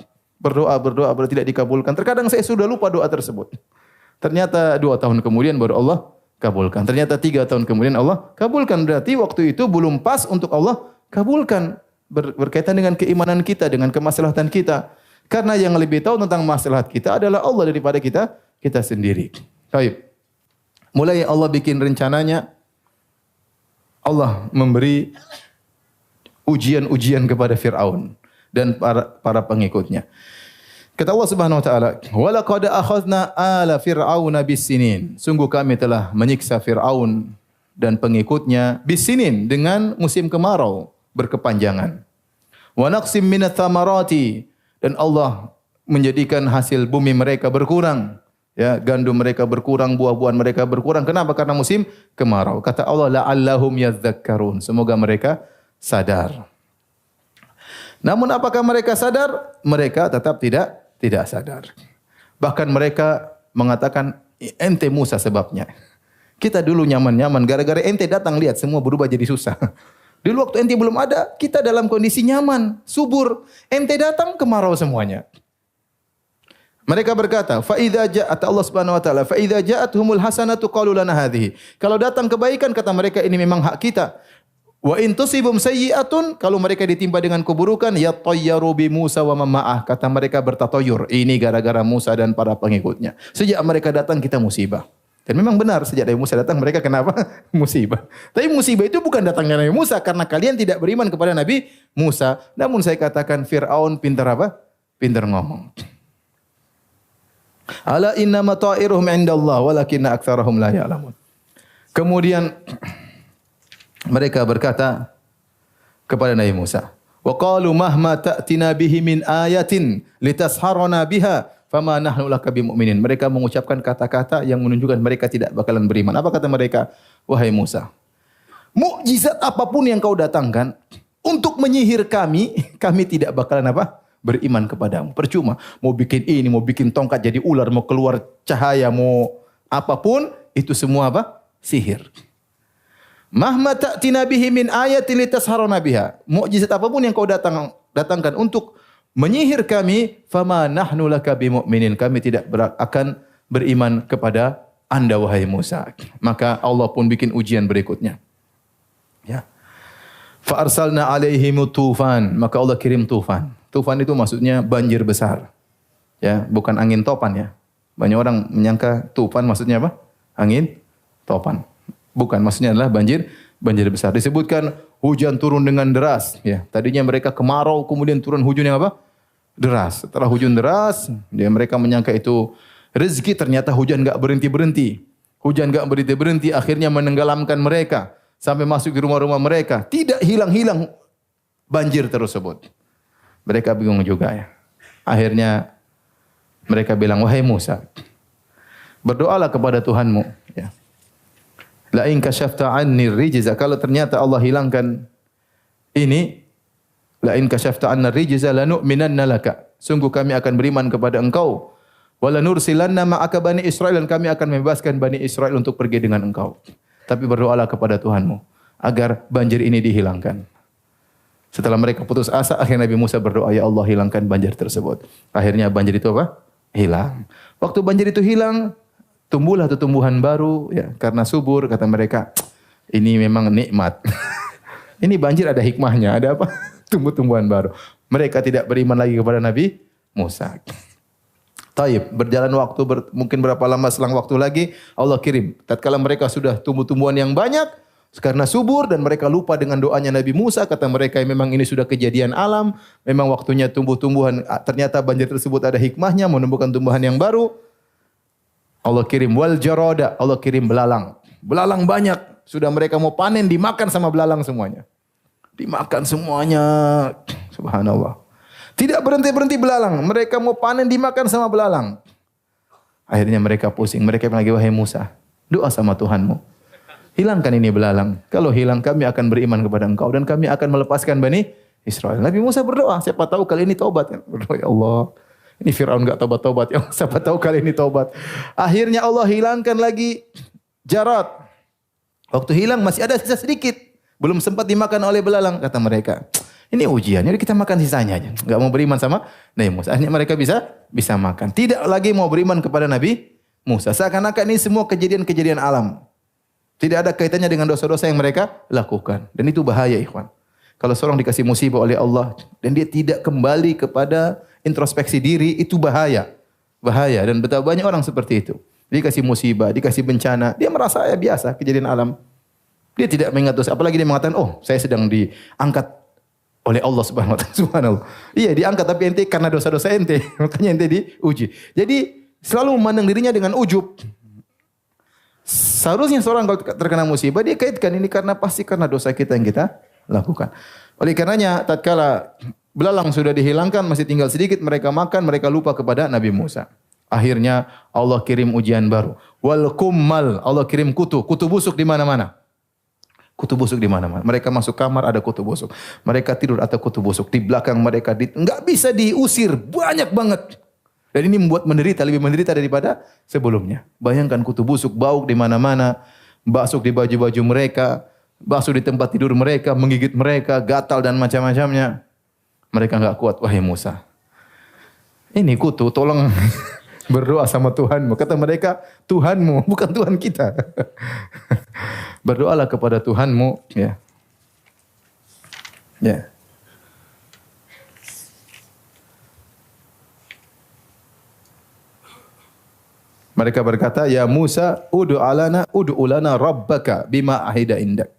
tidak dikabulkan. Terkadang saya sudah lupa doa tersebut. Ternyata 2 tahun kemudian baru Allah kabulkan. Ternyata 3 tahun kemudian Allah kabulkan. Berarti waktu itu belum pas untuk Allah kabulkan. Berkaitan dengan keimanan kita, dengan kemaslahatan kita. Karena yang lebih tahu tentang maslahat kita adalah Allah daripada kita sendiri. Baik. Mulai Allah bikin rencananya, Allah memberi ujian-ujian kepada Fir'aun dan para pengikutnya. Kata Allah Subhanahu wa taala, "Wa laqad akhadna ala fir'auna bis-sinin." Sungguh kami telah menyiksa Firaun dan pengikutnya bis-sinin dengan musim kemarau berkepanjangan. Wa naqsim minats thamarati, dan Allah menjadikan hasil bumi mereka berkurang. Ya, gandum mereka berkurang, buah-buahan mereka berkurang. Kenapa? Karena musim kemarau. Kata Allah, la'allahum yadhakkarun. Semoga mereka sadar. Namun apakah mereka sadar? Mereka tetap tidak sadar. Bahkan mereka mengatakan, ente Musa sebabnya. Kita dulu nyaman-nyaman, gara-gara ente datang lihat semua berubah jadi susah. Dulu waktu ente belum ada, kita dalam kondisi nyaman, subur. Ente datang kemarau semuanya. Mereka berkata, fa idza ja'at Allah Subhanahu wa taala, fa idza ja'atuhumul hasanatu qalu lana hadhihi. Kalau datang kebaikan kata mereka ini memang hak kita. Wa in tusibum sayyi'atun, kalau mereka ditimpa dengan keburukan, yatayyaru bi Musa wa ma'ah, kata mereka bertatayur. Ini gara-gara Musa dan para pengikutnya. Sejak mereka datang kita musibah. Dan memang benar sejak Nabi Musa datang mereka kenapa? Musibah. Tapi musibah itu bukan datangnya Nabi Musa karena kalian tidak beriman kepada Nabi Musa. Namun saya katakan Fir'aun pintar apa? Pintar ngomong. Ala innama ta'iruhum indallah walakinna aktsarahum la ya'lamun. Kemudian mereka berkata kepada Nabi Musa, wa qalu mahma ta'tina bihi min ayatin litasharana biha fama nahnu laka bimu'minin. Mereka mengucapkan kata-kata yang menunjukkan mereka tidak bakalan beriman. Apa kata mereka? Wahai Musa, mukjizat apapun yang kau datangkan untuk menyihir kami, kami tidak bakalan apa? Beriman kepadamu. Percuma. Mau bikin ini, mau bikin tongkat jadi ular, mau keluar cahaya, mau apapun, itu semua apa? Sihir. Mahma ta'tina bihi min ayatin litasharana biha. Mukjizat apapun yang kau datangkan untuk menyihir kami, fama nahnu laka bimu'minin. Kami tidak akan beriman kepada Anda wahai Musa. Maka Allah pun bikin ujian berikutnya. Ya. Fa arsalna alaihim tufan. Maka Allah kirim tufan. Tufan itu maksudnya banjir besar. Ya, bukan angin topan ya. Banyak orang menyangka tufan maksudnya apa? Angin topan. Bukan, maksudnya adalah banjir besar. Disebutkan hujan turun dengan deras. Ya, tadinya mereka kemarau, kemudian turun hujan yang apa? Deras. Setelah hujan deras, ya, mereka menyangka itu rezeki, ternyata hujan enggak berhenti-berhenti. Hujan enggak berhenti-berhenti, akhirnya menenggelamkan mereka sampai masuk di rumah-rumah mereka. Tidak hilang-hilang banjir tersebut. Mereka bingung juga ya. Akhirnya mereka bilang, wahai Musa, berdoalah kepada Tuhanmu. Ya. La in kasyafta anni rijza, kalau ternyata Allah hilangkan ini, la in kasyafta anna rijza lanu'minanna laka. Sungguh kami akan beriman kepada engkau. Wa lanursilanna ma'aka bani Israil, dan kami akan membebaskan bani Israil untuk pergi dengan engkau. Tapi berdoalah kepada Tuhanmu agar banjir ini dihilangkan. Setelah mereka putus asa, akhirnya Nabi Musa berdoa, ya Allah hilangkan banjir tersebut. Akhirnya banjir itu apa? Hilang. Waktu banjir itu hilang, tumbuhlah tumbuhan baru, ya, karena subur. Kata mereka, ini memang nikmat. Ini banjir ada hikmahnya, ada apa? Tumbuh-tumbuhan baru. Mereka tidak beriman lagi kepada Nabi Musa. Taib, berjalan waktu mungkin berapa lama selang waktu lagi Allah kirim. Tatkala mereka sudah tumbuh-tumbuhan yang banyak karena subur dan mereka lupa dengan doanya Nabi Musa, kata mereka memang ini sudah kejadian alam, memang waktunya tumbuh-tumbuhan, ternyata banjir tersebut ada hikmahnya menumbuhkan tumbuhan yang baru. Allah kirim wal jarada, Allah kirim belalang. Belalang banyak, sudah mereka mau panen dimakan sama belalang semuanya. Dimakan semuanya. Subhanallah. Tidak berhenti-berhenti belalang. Mereka mau panen dimakan sama belalang. Akhirnya mereka pusing. Mereka bilang lagi, wahai Musa, doa sama Tuhanmu. Hilangkan ini belalang. Kalau hilang kami akan beriman kepada engkau. Dan kami akan melepaskan Bani Israel. Nabi Musa berdoa. Siapa tahu kali ini taubat. Berdoa, ya Allah. Ini Fir'aun enggak taubat-taubat. Ya Allah, siapa tahu kali ini taubat. Akhirnya Allah hilangkan lagi Jarad. Waktu hilang masih ada sisa sedikit. Belum sempat dimakan oleh belalang. Kata mereka, ini ujian, jadi kita makan sisanya aja. Enggak mau beriman sama Nabi Musa. Akhirnya mereka bisa makan. Tidak lagi mau beriman kepada Nabi Musa. Seakan-akan ini semua kejadian-kejadian alam. Tidak ada kaitannya dengan dosa-dosa yang mereka lakukan. Dan itu bahaya, ikhwan. Kalau seorang dikasih musibah oleh Allah dan dia tidak kembali kepada introspeksi diri, itu bahaya. Bahaya. Dan betapa banyak orang seperti itu. Dikasih musibah, dikasih bencana, dia merasa ya biasa kejadian alam. Dia tidak mengingat dosa. Apalagi dia mengatakan, oh saya sedang diangkat oleh Allah Subhanahu wa taala. Subhanallah. Iya, diangkat tapi ente karena dosa-dosa ente, makanya ente diuji. Jadi selalu memandang dirinya dengan ujub. Seharusnya seorang kalau terkena musibah dia kaitkan ini pasti karena dosa kita yang kita lakukan. Oleh karenanya tatkala belalang sudah dihilangkan, masih tinggal sedikit mereka makan, mereka lupa kepada Nabi Musa. Akhirnya Allah kirim ujian baru. Wal kummal, Allah kirim kutu busuk di mana-mana. Kutu busuk di mana-mana. Mereka masuk kamar ada kutu busuk. Mereka tidur ada kutu busuk. Di belakang mereka enggak bisa diusir, banyak banget. Dan ini membuat lebih menderita daripada sebelumnya. Bayangkan kutu busuk, bau di mana-mana, basuk di baju-baju mereka, basuk di tempat tidur mereka, menggigit mereka, gatal dan macam-macamnya. Mereka enggak kuat, wahai Musa. Ini kutu, tolong berdoa sama Tuhanmu. Kata mereka, Tuhanmu, bukan Tuhan kita. Berdoalah kepada Tuhanmu. Ya. Ya. Mereka berkata, ya Musa, ud'u lana rabbaka bima ahida indak.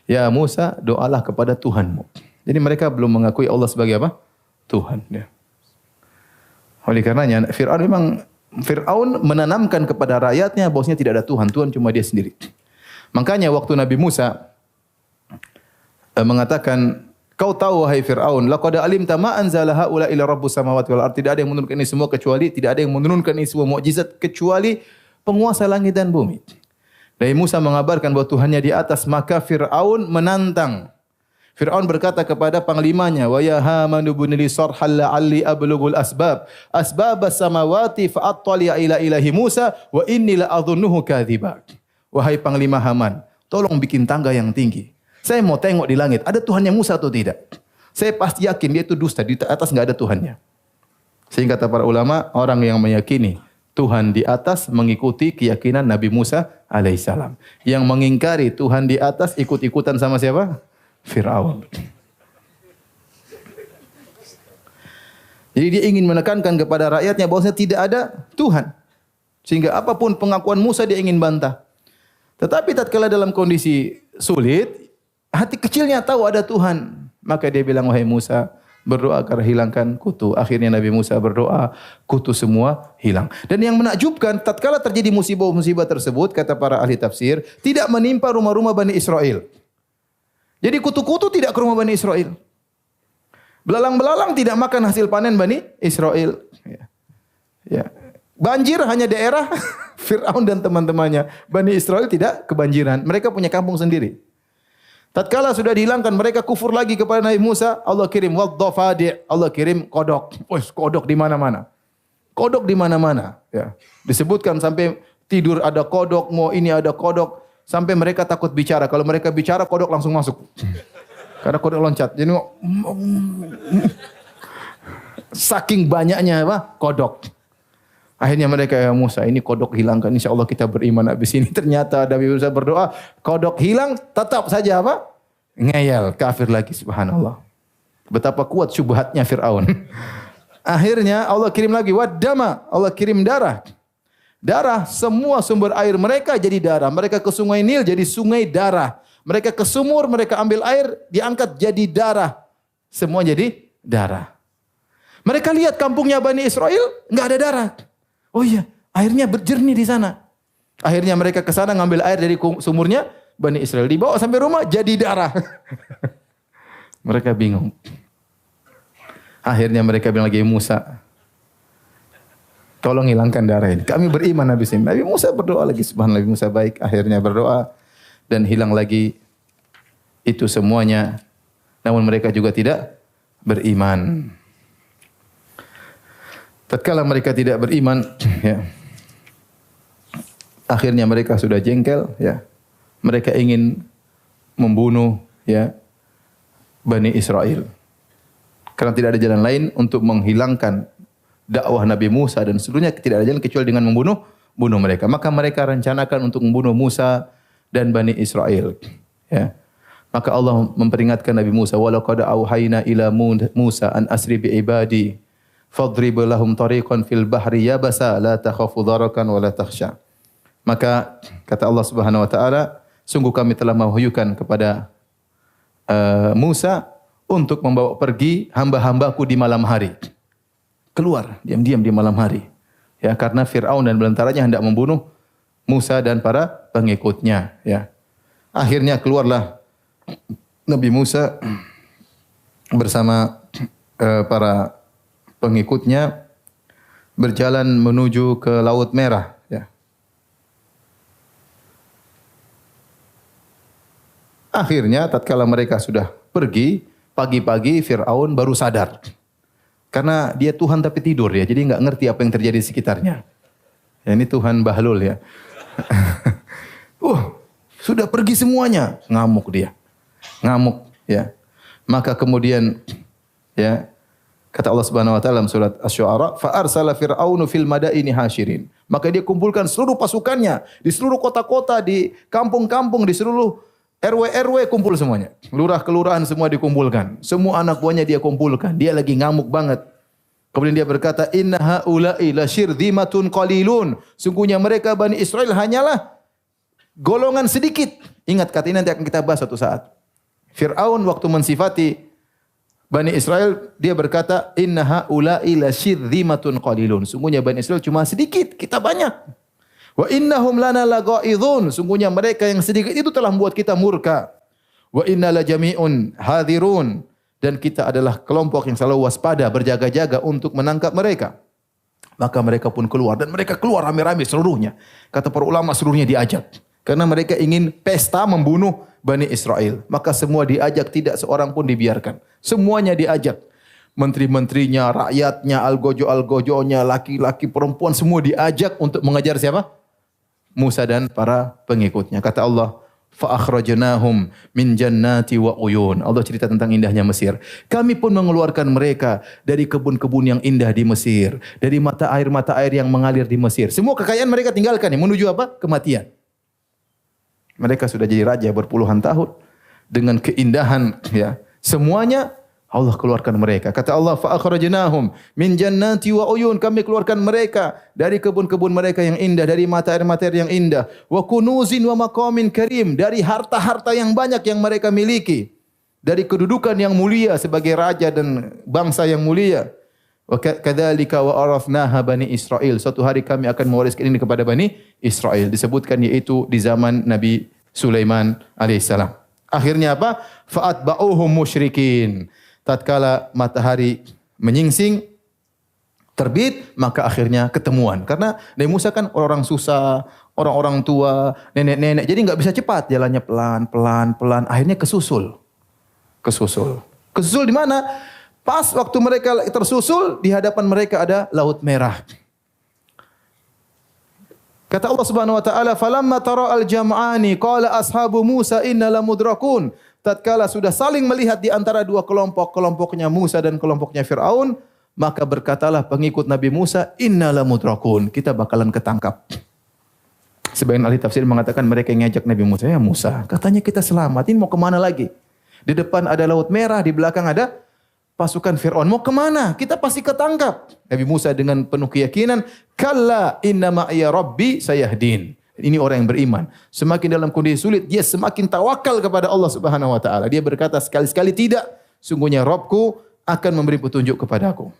Ya Musa, doalah kepada Tuhanmu. Jadi mereka belum mengakui Allah sebagai apa? Tuhan. Ya. Oleh karenanya Fir'aun menanamkan kepada rakyatnya bahwasanya tidak ada Tuhan, Tuhan cuma dia sendiri. Makanya waktu Nabi Musa mengatakan, kau tahu wahai Fir'aun, laqad alimta ma anzala haula ila rabbus samawati wal ardh. Tidak ada yang menurunkan ini semua kecuali, tidak ada yang menurunkan ini semua mukjizat kecuali penguasa langit dan bumi. Nabi Musa mengabarkan bahwa Tuhannya di atas, maka Fir'aun menantang. Fir'aun berkata kepada panglimanya, wa ya Haman ibn li sarhal la'alli ablughul asbab as-samawati fa attali'a ila ilahi Musa wa inni la adhunnuhu kadziba. Wahai panglima Haman, tolong bikin tangga yang tinggi. Saya mau tengok di langit, ada Tuhannya Musa atau tidak. Saya pasti yakin dia itu dusta, di atas enggak ada Tuhannya. Sehingga kata para ulama, orang yang meyakini Tuhan di atas mengikuti keyakinan Nabi Musa alaihissalam. Yang mengingkari Tuhan di atas ikut-ikutan sama siapa? Fir'aun. Jadi dia ingin menekankan kepada rakyatnya bahwasanya tidak ada Tuhan. Sehingga apapun pengakuan Musa dia ingin bantah. Tetapi tatkala dalam kondisi sulit, hati kecilnya tahu ada Tuhan. Maka dia bilang, wahai Musa, berdoa agar hilangkan kutu. Akhirnya Nabi Musa berdoa, kutu semua hilang. Dan yang menakjubkan, tatkala terjadi musibah-musibah tersebut, kata para ahli tafsir, tidak menimpa rumah-rumah Bani Israel. Jadi kutu-kutu tidak ke rumah Bani Israel. Belalang-belalang tidak makan hasil panen Bani Israel. Ya. Banjir hanya daerah Fir'aun dan teman-temannya. Bani Israel tidak kebanjiran. Mereka punya kampung sendiri. Tatkala sudah dihilangkan, mereka kufur lagi kepada Nabi Musa. Allah kirim wadh-dhafadi'. Allah kirim kodok. Kodok di mana-mana. Kodok di mana-mana. Ya. Disebutkan sampai tidur ada kodok, mau ini ada kodok. Sampai mereka takut bicara. Kalau mereka bicara, kodok langsung masuk. Karena kodok loncat. Jadi saking banyaknya apa? Kodok. Akhirnya mereka, ya Musa, ini kodok hilangkan. Insya Allah kita beriman habis ini. Ternyata Nabi Musa berdoa, kodok hilang, tetap saja apa? Ngeyel, kafir lagi, subhanallah. Betapa kuat syubhatnya Fir'aun. Akhirnya Allah kirim lagi waddama, Allah kirim darah. Darah, semua sumber air mereka jadi darah. Mereka ke sungai Nil jadi sungai darah. Mereka ke sumur, mereka ambil air, diangkat jadi darah. Semua jadi darah. Mereka lihat kampungnya Bani Israel, enggak ada darah. Oh iya, airnya berjernih di sana. Akhirnya mereka ke sana ngambil air dari sumurnya Bani Israel. Dibawa sampai rumah jadi darah. Mereka bingung. Akhirnya mereka bilang lagi, Musa, tolong hilangkan darah ini. Kami beriman habis ini. Nabi Musa berdoa lagi. Subhanallah, Nabi Musa baik. Akhirnya berdoa dan hilang lagi itu semuanya. Namun mereka juga tidak beriman. Tatkala mereka tidak beriman, ya, akhirnya mereka sudah jengkel, ya. Mereka ingin membunuh, ya, Bani Israel. Karena tidak ada jalan lain untuk menghilangkan dakwah Nabi Musa dan seluruhnya, tidak ada jalan kecuali dengan membunuh mereka. Maka mereka rencanakan untuk membunuh Musa dan Bani Israel. Ya. Maka Allah memperingatkan Nabi Musa, walaqad auhayna ila Musa an asri bi ibadi fadrib lahum tariqan fil bahri yabasa la takhafu darakan wa la takhsha. Maka kata Allah Subhanahu wa taala, sungguh kami telah mewahyukan kepada Musa untuk membawa pergi hamba-hambaku di malam hari. Keluar diam-diam di malam hari. Ya, karena Fir'aun dan belantaranya hendak membunuh Musa dan para pengikutnya, ya. Akhirnya keluarlah Nabi Musa bersama para pengikutnya berjalan menuju ke Laut Merah, ya. Akhirnya tatkala mereka sudah pergi, pagi-pagi Fir'aun baru sadar. Karena dia Tuhan tapi tidur, ya. Jadi enggak ngerti apa yang terjadi di sekitarnya. Ya, ini Tuhan Bahlul, ya. Sudah pergi semuanya. Ngamuk dia. Ngamuk, ya. Maka kemudian, ya, kata Allah Subhanahu wa taala dalam surat Asy-Syu'ara, fa arsala fir'aunu fil madaini hasyirin. Maka dia kumpulkan seluruh pasukannya di seluruh kota-kota, di kampung-kampung, di seluruh RW kumpul semuanya. Lurah kelurahan semua dikumpulkan. Semua anak buahnya dia kumpulkan. Dia lagi ngamuk banget. Kemudian dia berkata, inna haula'i lasyirdzimatun qalilun. Sungguhnya mereka Bani Israel hanyalah golongan sedikit. Ingat, kata ini nanti akan kita bahas suatu saat. Fir'aun waktu mensifati Bani Israel, dia berkata, inna haula'i lasyirdzimatun qalilun. Sungguhnya Bani Israel cuma sedikit, kita banyak. Wa innahum lana laghaizun. Sungguhnya mereka yang sedikit itu telah membuat kita murka. Wa inna la jami'un hadirun. Dan kita adalah kelompok yang selalu waspada, berjaga-jaga untuk menangkap mereka. Maka mereka pun keluar. Dan mereka keluar rame-rame seluruhnya. Kata para ulama seluruhnya diajak. Karena mereka ingin pesta membunuh Bani Israel. Maka semua diajak, tidak seorang pun dibiarkan. Semuanya diajak. Menteri-menterinya, rakyatnya, algojo-algojonya, laki-laki, perempuan, semua diajak untuk mengejar siapa? Musa dan para pengikutnya. Kata Allah, fa akhrajnahum min jannati wa uyun. Allah cerita tentang indahnya Mesir. Kami pun mengeluarkan mereka dari kebun-kebun yang indah di Mesir, dari mata air yang mengalir di Mesir. Semua kekayaan mereka tinggalkan, menuju apa? Kematian. Mereka sudah jadi raja berpuluhan tahun dengan keindahan, ya. Semuanya Allah keluarkan mereka. Kata Allah, fa akhrajnahum min jannati wa uyun. Kami keluarkan mereka dari kebun-kebun mereka yang indah, dari mata air yang indah. Wa kunuzin wa maqamin karim. Dari harta-harta yang banyak yang mereka miliki. Dari kedudukan yang mulia sebagai raja dan bangsa yang mulia. Wa kadzalika wa arafnaha Bani Israil. Suatu hari kami akan mewariskan ini kepada Bani Israel. Disebutkan yaitu di zaman Nabi Sulaiman alaihissalam. Akhirnya apa? Fa'atba'uhum musyrikin. Tatkala matahari menyingsing, terbit, maka akhirnya ketemuan. Karena Nabi Musa kan orang susah, orang-orang tua, nenek-nenek. Jadi enggak bisa cepat, jalannya pelan. Akhirnya kesusul. Kesusul di mana? Pas waktu mereka tersusul, di hadapan mereka ada Laut Merah. Kata Allah Subhanahu wa taala, "Falamma tara al-jam'ani qala ashabu Musa inna lamudrakun." Tatkala sudah saling melihat di antara dua kelompok, kelompoknya Musa dan kelompoknya Fir'aun, maka berkatalah pengikut Nabi Musa, "Inna lamudrakun." Kita bakalan ketangkap. Sebagian ahli tafsir mengatakan mereka yang ngajak Nabi Musa, "Ya Musa, katanya kita selamat, ini mau kemana lagi? Di depan ada Laut Merah, di belakang ada pasukan Fir'aun. Mau kemana? Kita pasti ketangkap. Nabi Musa dengan penuh keyakinan, kalla inna ma'iya rabbi sayahdin. Ini orang yang beriman. Semakin dalam kondisi sulit, dia semakin tawakal kepada Allah Subhanahu wa taala. Dia berkata sekali-sekali tidak, sungguhnya Rabbku akan memberi petunjuk kepadaku.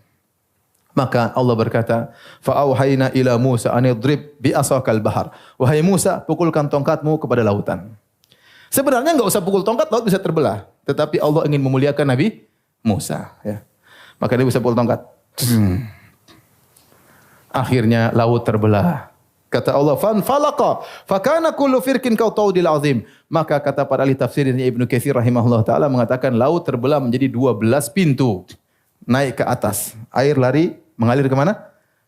Maka Allah berkata, "Fa'auhayna ila Musa an idrib bi asakal bahar." Wahai Musa, pukulkan tongkatmu kepada lautan. Sebenarnya enggak usah pukul tongkat, laut bisa terbelah. Tetapi Allah ingin memuliakan Nabi Musa. Ya. Maka dia bisa pukul tongkat. Akhirnya laut terbelah. Kata Allah, "Fanfalaqa, fakana kullu firqin kautaudil azim." Maka kata para ahli tafsir Ibnu Katsir rahimahullah taala mengatakan laut terbelah menjadi 12 pintu. Naik ke atas. Air lari mengalir ke mana?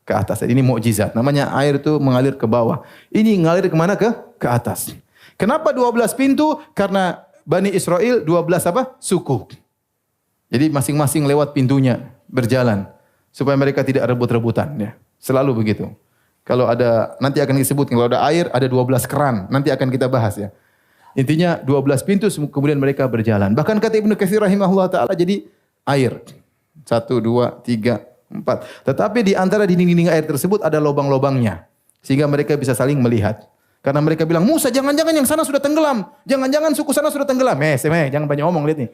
Ke atas. Ini mukjizat. Namanya air itu mengalir ke bawah. Ini mengalir ke mana? Ke atas. Kenapa 12 pintu? Karena Bani Israel 12 apa? Suku. Jadi masing-masing lewat pintunya berjalan supaya mereka tidak rebut-rebutan ya. Selalu begitu. Kalau ada, nanti akan disebut, kalau ada air, ada 12 keran. Nanti akan kita bahas ya. Intinya 12 pintu, kemudian mereka berjalan. Bahkan kata Ibnu Katsir rahimahullah ta'ala, jadi air. 1, 2, 3, 4. Tetapi di antara dinding-dinding air tersebut ada lubang-lubangnya. Sehingga mereka bisa saling melihat. Karena mereka bilang, Musa jangan-jangan yang sana sudah tenggelam. Jangan-jangan suku sana sudah tenggelam. Jangan banyak ngomong, lihat nih.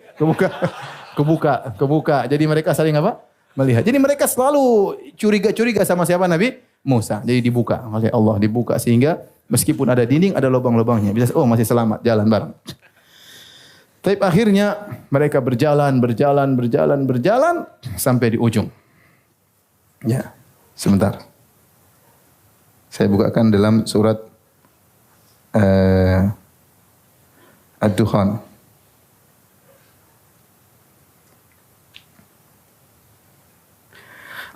Kebuka. Jadi mereka saling apa? Melihat. Jadi mereka selalu curiga-curiga sama siapa Nabi Musa. Jadi dibuka oleh Allah, dibuka sehingga meskipun ada dinding ada lubang-lubangnya. Bisa masih selamat jalan bareng. Tapi akhirnya mereka berjalan sampai di ujung. Ya, sebentar. Saya bukakan dalam surat Ad-Dukhan.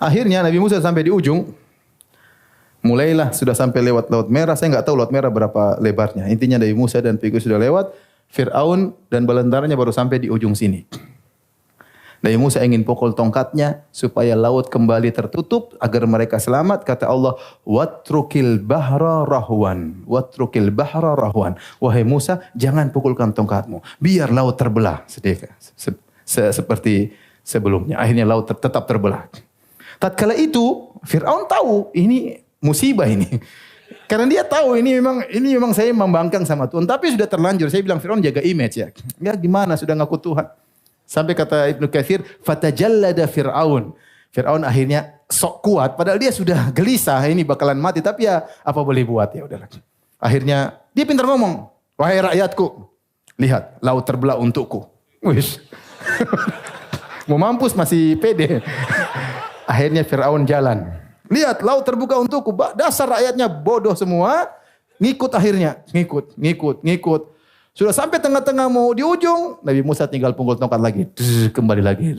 Akhirnya Nabi Musa sampai di ujung. Mulailah sudah sampai lewat Laut Merah. Saya enggak tahu Laut Merah berapa lebarnya. Intinya Nabi Musa dan pengikut sudah lewat. Fir'aun dan bala tentaranya baru sampai di ujung sini. Nabi Musa ingin pukul tongkatnya supaya laut kembali tertutup agar mereka selamat. Kata Allah, "Watrukil bahra rahwan." Watrukil bahra rahwan. Wahai Musa, jangan pukulkan tongkatmu. Biar laut terbelah seperti sebelumnya. Akhirnya laut tetap terbelah. Tatkala itu Fir'aun tahu ini musibah ini. Karena dia tahu ini memang saya membangkang sama Tuhan. Tapi sudah terlanjur. Saya bilang Fir'aun jaga image ya. Ya gimana sudah ngaku Tuhan. Sampai kata Ibnu Katsir, fatajallada Fir'aun. Fir'aun akhirnya sok kuat. Padahal dia sudah gelisah ini bakalan mati. Tapi ya apa boleh buat ya udahlah. Akhirnya dia pintar ngomong. Wahai rakyatku, lihat laut terbelah untukku. Wis. Mau mampus masih pede. Akhirnya Fir'aun jalan. Lihat, laut terbuka untukku. Dasar rakyatnya bodoh semua. Ngikut akhirnya. Ngikut. Sudah sampai tengah-tengah mau di ujung. Nabi Musa tinggal pukul tongkat lagi. Kembali lagi.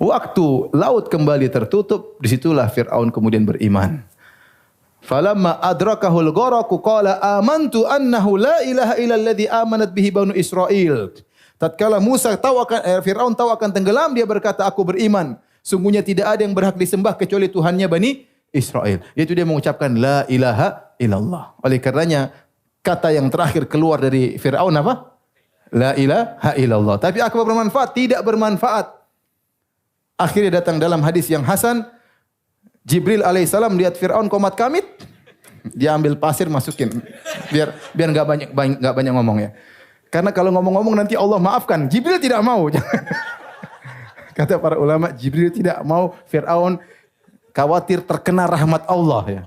Waktu laut kembali tertutup. Disitulah Fir'aun kemudian beriman. Falamma adrakahul gharaku qala amantu annahu la ilaha illalladzi amanat bihi banu Israil. Tatkala Fir'aun tahu akan tenggelam, dia berkata, aku beriman. Sungguhnya tidak ada yang berhak disembah kecuali Tuhannya Bani Israel. Yaitu dia mengucapkan la ilaha illallah. Oleh karenanya, kata yang terakhir keluar dari Fir'aun apa? La ilaha illallah. Tapi apa bermanfaat? Tidak bermanfaat. Akhirnya datang dalam hadis yang hasan, Jibril alaihissalam lihat Fir'aun komat kamit, dia ambil pasir masukin. Biar enggak banyak ngomong ya. Karena kalau ngomong-ngomong nanti Allah maafkan. Jibril tidak mau. Kata para ulama, Jibril tidak mau Fir'aun khawatir terkena rahmat Allah ya.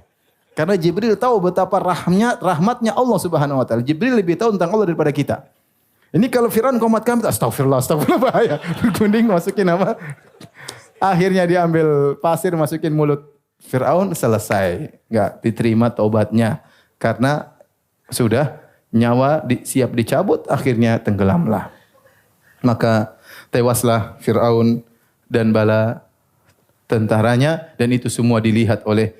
Karena Jibril tahu betapa rahmatnya Allah Subhanahu wa taala. Jibril lebih tahu tentang Allah daripada kita. Ini kalau Fir'aun komat kamit, astagfirullah bahaya. Bergunding masukin apa? Akhirnya dia ambil pasir masukin mulut Fir'aun, selesai. Enggak diterima taubatnya. Karena sudah nyawa siap dicabut, akhirnya tenggelamlah. Maka tewaslah Fir'aun dan bala tentaranya, dan itu semua dilihat oleh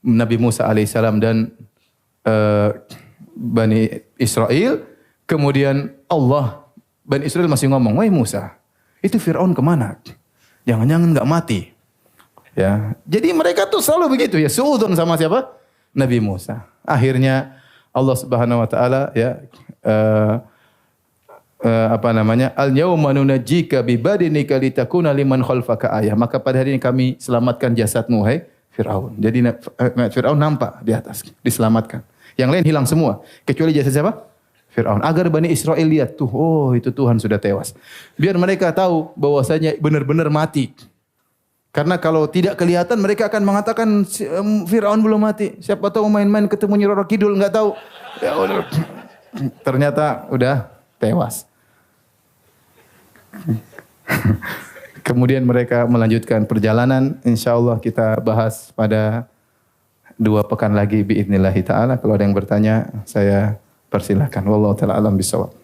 Nabi Musa alaihissalam dan Bani Israel. Kemudian Bani Israel masih ngomong, wahai Musa, itu Fir'aun kemana? Jangan-jangan enggak mati. Ya, jadi mereka tuh selalu begitu ya, suudzon sama siapa? Nabi Musa. Akhirnya Allah Subhanahu wa taala ya apa namanya? Al-yauma nunajjika bi badinika litakuna liman khalfaka ayah. Maka pada hari ini kami selamatkan jasadmu hai Firaun. Jadi Firaun nampak di atas, diselamatkan. Yang lain hilang semua, kecuali jasad siapa? Firaun. Agar Bani Israel lihat tuh, oh itu Tuhan sudah tewas. Biar mereka tahu bahwasanya benar-benar mati. Karena kalau tidak kelihatan mereka akan mengatakan Firaun belum mati. Siapa tahu main-main ketemu Nyi Roro Kidul enggak tahu. Ya udah. Ternyata udah tewas. Kemudian mereka melanjutkan perjalanan. InsyaAllah kita bahas pada 2 pekan lagi biidnillahi ta'ala. Kalau ada yang bertanya, saya persilahkan. Wallahu ta'ala alam bisawab.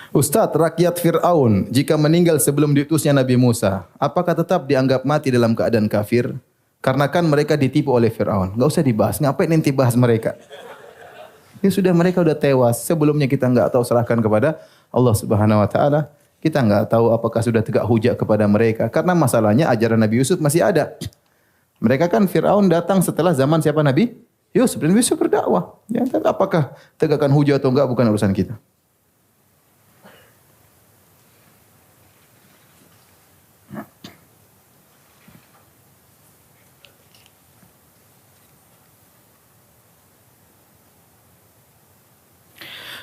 Ustaz, rakyat Fir'aun jika meninggal sebelum diutusnya Nabi Musa, apakah tetap dianggap mati dalam keadaan kafir? Karena kan mereka ditipu oleh Fir'aun. Enggak usah dibahas, ngapain nanti bahas mereka? Ya sudah, mereka sudah tewas. Sebelumnya kita enggak tahu, serahkan kepada Allah Subhanahu wa taala. Kita enggak tahu apakah sudah tegak hujah kepada mereka. Karena masalahnya ajaran Nabi Yusuf masih ada. Mereka kan Fir'aun datang setelah zaman siapa Nabi? Yusuf. Dan Yusuf berdakwah. Ya, apakah tegakkan hujah atau enggak bukan urusan kita.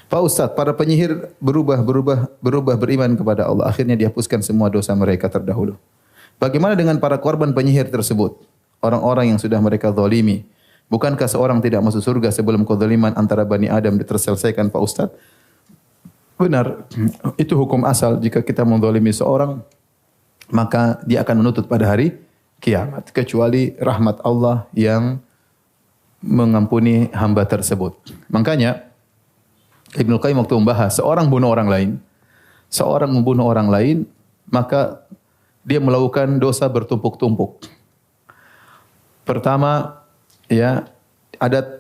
Pak Ustaz, para penyihir berubah beriman kepada Allah. Akhirnya dihapuskan semua dosa mereka terdahulu. Bagaimana dengan para korban penyihir tersebut? Orang-orang yang sudah mereka zalimi. Bukankah seorang tidak masuk surga sebelum kezaliman antara Bani Adam terselesaikan, Pak Ustaz? Benar, itu hukum asal. Jika kita menzalimi seorang, maka dia akan menuntut pada hari kiamat. Kecuali rahmat Allah yang mengampuni hamba tersebut. Makanya, Ibnu Qayyim waktu membahas seorang membunuh orang lain, maka dia melakukan dosa bertumpuk-tumpuk. Pertama, ya, ada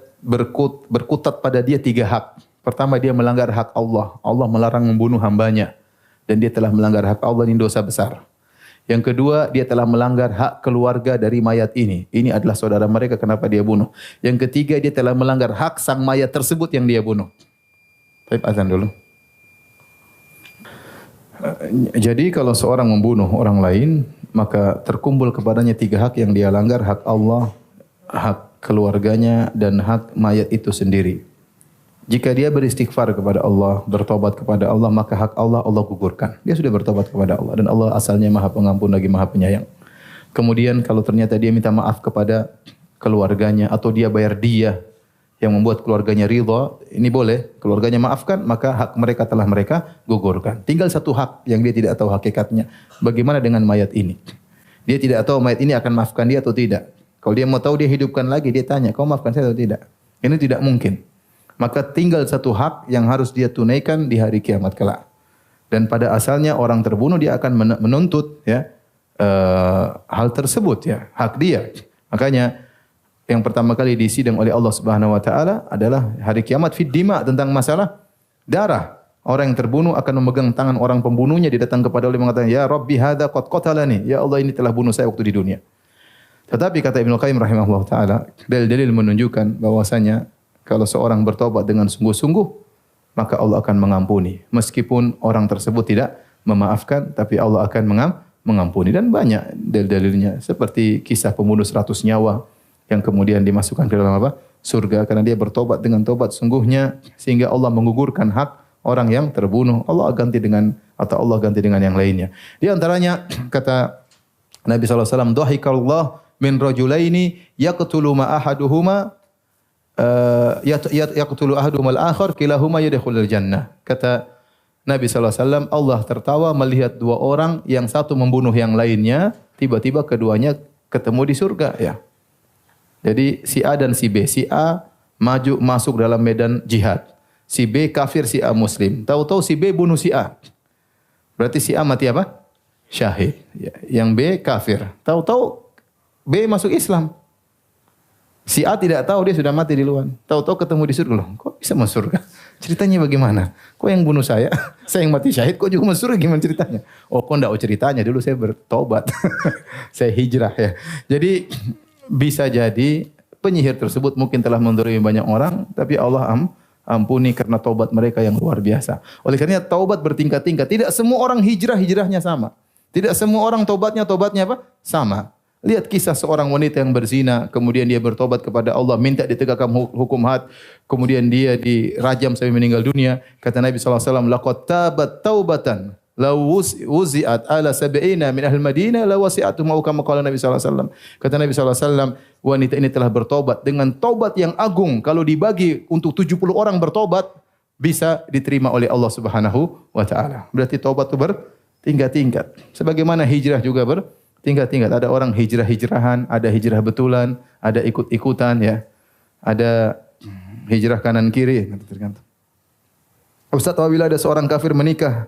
berkutat pada dia 3 hak. Pertama, dia melanggar hak Allah. Allah melarang membunuh hambanya dan dia telah melanggar hak Allah, ini dosa besar. Yang kedua, dia telah melanggar hak keluarga dari mayat ini. Ini adalah saudara mereka, kenapa dia bunuh? Yang ketiga, dia telah melanggar hak sang mayat tersebut yang dia bunuh. Baik, azan dulu. Jadi kalau seorang membunuh orang lain, maka terkumpul kepadanya 3 hak yang dia langgar, hak Allah, hak keluarganya, dan hak mayat itu sendiri. Jika dia beristighfar kepada Allah, bertobat kepada Allah, maka hak Allah gugurkan. Dia sudah bertobat kepada Allah dan Allah asalnya Maha Pengampun lagi Maha Penyayang. Kemudian kalau ternyata dia minta maaf kepada keluarganya atau dia bayar dia yang membuat keluarganya ridha, ini boleh, keluarganya maafkan, maka hak mereka telah mereka gugurkan. Tinggal 1 hak yang dia tidak tahu hakikatnya. Bagaimana dengan mayat ini? Dia tidak tahu mayat ini akan maafkan dia atau tidak. Kalau dia mau tahu, dia hidupkan lagi, dia tanya, kau maafkan saya atau tidak? Ini tidak mungkin. Maka tinggal 1 hak yang harus dia tunaikan di hari kiamat kelak. Dan pada asalnya orang terbunuh dia akan menuntut ya hal tersebut ya, hak dia. Makanya yang pertama kali disidang oleh Allah Subhanahu wa taala adalah hari kiamat fid dima, tentang masalah darah. Orang yang terbunuh akan memegang tangan orang pembunuhnya, dia datang kepada Allah mengatakan, "Ya Rabbi hadza qad qatalani." Ya Allah, ini telah bunuh saya waktu di dunia. Tetapi kata Ibnu Qayyim rahimahullah taala, dalil-dalil menunjukkan bahwasanya kalau seorang bertobat dengan sungguh-sungguh, maka Allah akan mengampuni. Meskipun orang tersebut tidak memaafkan, tapi Allah akan mengampuni. Dan banyak dalil-dalilnya, seperti kisah pembunuh 100 nyawa yang kemudian dimasukkan ke dalam apa? Surga karena dia bertobat dengan tobat sungguhnya, sehingga Allah menggugurkan hak orang yang terbunuh. Allah ganti dengan yang lainnya. Di antaranya kata Nabi sallallahu alaihi wasallam, "Dhahikallah min rajulaini yaqtulu ma ahaduhuma yaqtulu ahaduhuma al-akhar kilahuma yadkhulul jannah." Kata Nabi sallallahu alaihi wasallam, Allah tertawa melihat 2 orang yang satu membunuh yang lainnya, tiba-tiba keduanya ketemu di surga ya. Jadi si A dan si B. Si A maju masuk dalam medan jihad. Si B kafir, si A muslim. Tahu-tahu si B bunuh si A. Berarti si A mati apa? Syahid. Yang B kafir. Tahu-tahu B masuk Islam. Si A tidak tahu dia sudah mati di luar. Tahu-tahu ketemu di surga. Loh, kok bisa masuk surga? Ceritanya bagaimana? Kok yang bunuh saya? Saya yang mati syahid, kok juga masuk surga, gimana ceritanya? Oh, kok enggak, oh ceritanya dulu saya bertobat. Saya hijrah ya. Jadi bisa jadi penyihir tersebut mungkin telah mendolimi banyak orang, tapi Allah ampuni karena taubat mereka yang luar biasa. Oleh karena taubat bertingkat-tingkat. Tidak semua orang hijrahnya sama. Tidak semua orang taubatnya apa? Sama. Lihat kisah seorang wanita yang berzina, kemudian dia bertobat kepada Allah, minta ditegakkan hukum had, kemudian dia dirajam sampai meninggal dunia. Kata Nabi SAW, laqad tabat taubatan law wuzi'at ala sab'ina min ahli Madinah la wasi'atuhum au kama qala Nabi SAW. Kata Nabi SAW, wanita ini telah bertobat dengan taubat yang agung. Kalau dibagi untuk 70 orang bertobat, bisa diterima oleh Allah Subhanahu wa taala. Berarti taubat itu bertingkat-tingkat. Sebagaimana hijrah juga bertingkat-tingkat. Ada orang hijrah-hijrahan, ada hijrah betulan, ada ikut-ikutan ya. Ada hijrah kanan kiri, tergantung. Ustaz, apabila ada seorang kafir menikah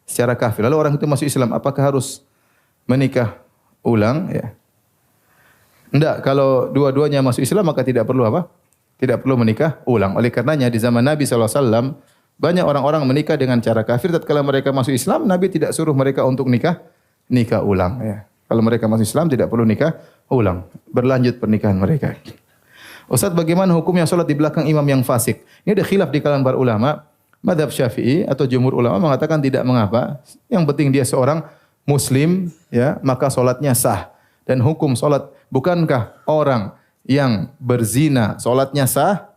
secara kafir, lalu orang itu masuk Islam, apakah harus menikah ulang ya? Enggak, kalau dua-duanya masuk Islam maka tidak perlu apa? Tidak perlu menikah ulang. Oleh karenanya di zaman Nabi SAW banyak orang-orang menikah dengan cara kafir. Tatkala mereka masuk Islam, Nabi tidak suruh mereka untuk nikah ulang ya. Kalau mereka masuk Islam tidak perlu nikah ulang. Berlanjut pernikahan mereka. Ustaz, bagaimana hukumnya salat di belakang imam yang fasik? Ini ada khilaf di kalangan para ulama. Mazhab Syafi'i atau jumhur ulama mengatakan tidak mengapa. Yang penting dia seorang muslim ya, maka salatnya sah. Dan hukum salat, bukankah orang yang berzina salatnya sah?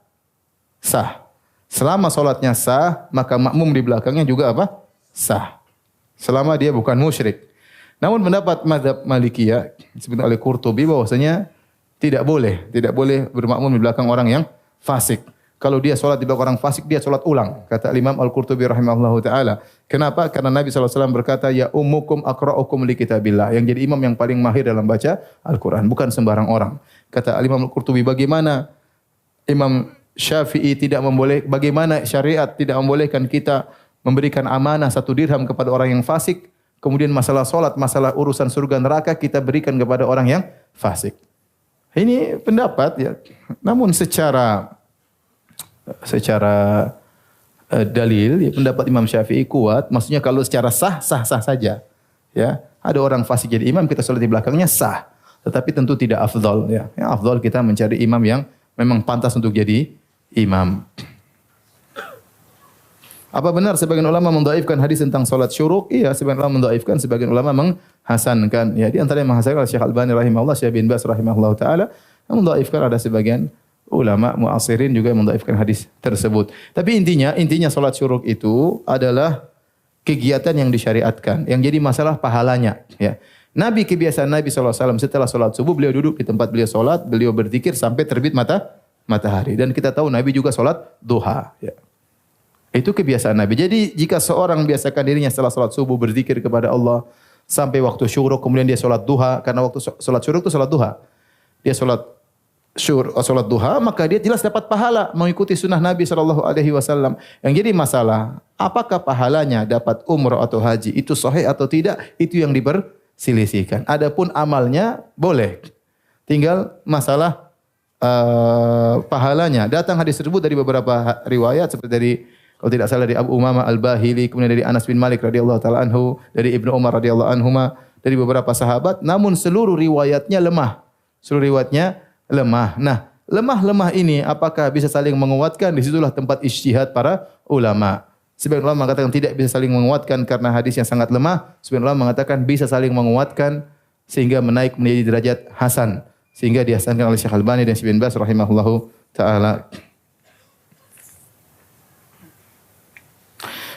Sah. Selama salatnya sah, maka makmum di belakangnya juga apa? Sah. Selama dia bukan musyrik. Namun pendapat mazhab Malikiyah disebut oleh Qurtubi bahwasanya tidak boleh bermakmum di belakang orang yang fasik. Kalau dia salat di belakang orang fasik, dia salat ulang. Kata Imam Al-Qurtubi rahimahullahu taala. Kenapa? Karena Nabi SAW berkata, ya ummukum aqra'ukum li kitabillah. Yang jadi imam yang paling mahir dalam baca Al-Qur'an, bukan sembarang orang. Kata Imam Al-Qurtubi, bagaimana Imam Syafi'i bagaimana syariat tidak membolehkan kita memberikan amanah 1 dirham kepada orang yang fasik. Kemudian masalah solat, masalah urusan surga neraka kita berikan kepada orang yang fasik. Ini pendapat ya. Namun secara dalil ya, pendapat Imam Syafi'i kuat. Maksudnya kalau secara sah saja. Ya, ada orang fasik jadi imam, kita salat di belakangnya sah. Tetapi tentu tidak afdal ya. Yang afdal kita mencari imam yang memang pantas untuk jadi imam. Apa benar sebagian ulama mendhaifkan hadis tentang salat syuruk? Iya, sebagian ulama mendhaifkan, sebagian ulama menghasankan. Ya, di antara yang menghasankan adalah Syekh Al-Albani rahimahullah, Syekh bin Baz rahimahullah taala. Yang mendhaifkan ada sebagian ulama muasirin juga yang mendhaifkan hadis tersebut. Tapi intinya salat syuruk itu adalah kegiatan yang disyariatkan. Yang jadi masalah pahalanya, ya. Kebiasaan Nabi SAW setelah salat subuh beliau duduk di tempat beliau salat, beliau berzikir sampai terbit matahari. Dan kita tahu Nabi juga salat duha, ya. Itu kebiasaan Nabi. Jadi jika seorang biasakan dirinya setelah salat subuh berzikir kepada Allah sampai waktu syuruk, kemudian dia salat duha, karena waktu salat syuruk itu salat duha. Dia salat duha, maka dia jelas dapat pahala mengikuti sunnah Nabi SAW. Yang jadi masalah, apakah pahalanya dapat umrah atau haji itu sahih atau tidak, itu yang diperselisihkan. Adapun amalnya boleh. Tinggal masalah pahalanya. Datang hadis tersebut dari beberapa riwayat seperti dari, kalau tidak salah, dari Abu Umamah Al-Bahili, kemudian dari Anas bin Malik radhiyallahu taala anhu, dari Ibnu Umar radhiyallahu anhuma, dari beberapa sahabat, namun seluruh riwayatnya lemah. Nah, lemah ini apakah bisa saling menguatkan? Disitulah tempat ijtihad para ulama. Sebagian ulama mengatakan tidak bisa saling menguatkan karena hadisnya sangat lemah. Sebagian ulama mengatakan bisa saling menguatkan sehingga menaik menjadi derajat hasan, sehingga dihasankan oleh Syekh Al-Albani dan Syekh bin Baz rahimahullahu taala.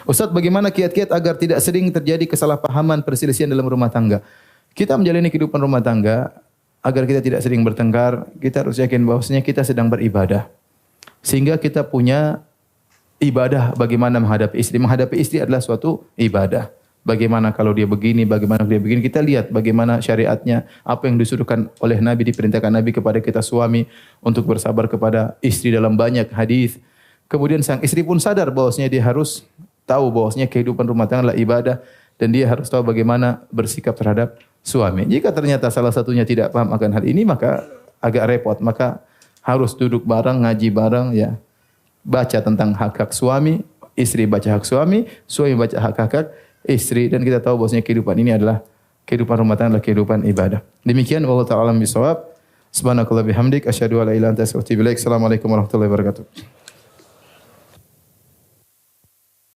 Ustaz, bagaimana kiat-kiat agar tidak sering terjadi kesalahpahaman perselisihan dalam rumah tangga? Kita menjalani kehidupan rumah tangga, agar kita tidak sering bertengkar, kita harus yakin bahwasanya kita sedang beribadah. Sehingga kita punya ibadah bagaimana menghadapi istri. Menghadapi istri adalah suatu ibadah. Bagaimana kalau dia begini, bagaimana dia begini. Kita lihat bagaimana syariatnya, apa yang disuruhkan oleh Nabi, diperintahkan Nabi kepada kita suami untuk bersabar kepada istri dalam banyak hadis. Kemudian sang istri pun sadar bahwasanya dia harus tahu bahwasanya kehidupan rumah tangga adalah ibadah dan dia harus tahu bagaimana bersikap terhadap suami. Jika ternyata salah satunya tidak paham akan hal ini, maka agak repot. Maka harus duduk bareng, ngaji bareng, ya. baca tentang hak-hak suami, istri baca hak suami, suami baca hak-hak istri, dan kita tahu bahwasanya kehidupan ini adalah kehidupan rumah tangga, adalah kehidupan ibadah. Demikian wallahu ta'ala bisawab. Subhanakallah bihamdik asyhadu an la ilaha illa anta astaghfiruka wa atubu ilaik. Assalamualaikum warahmatullahi wabarakatuh.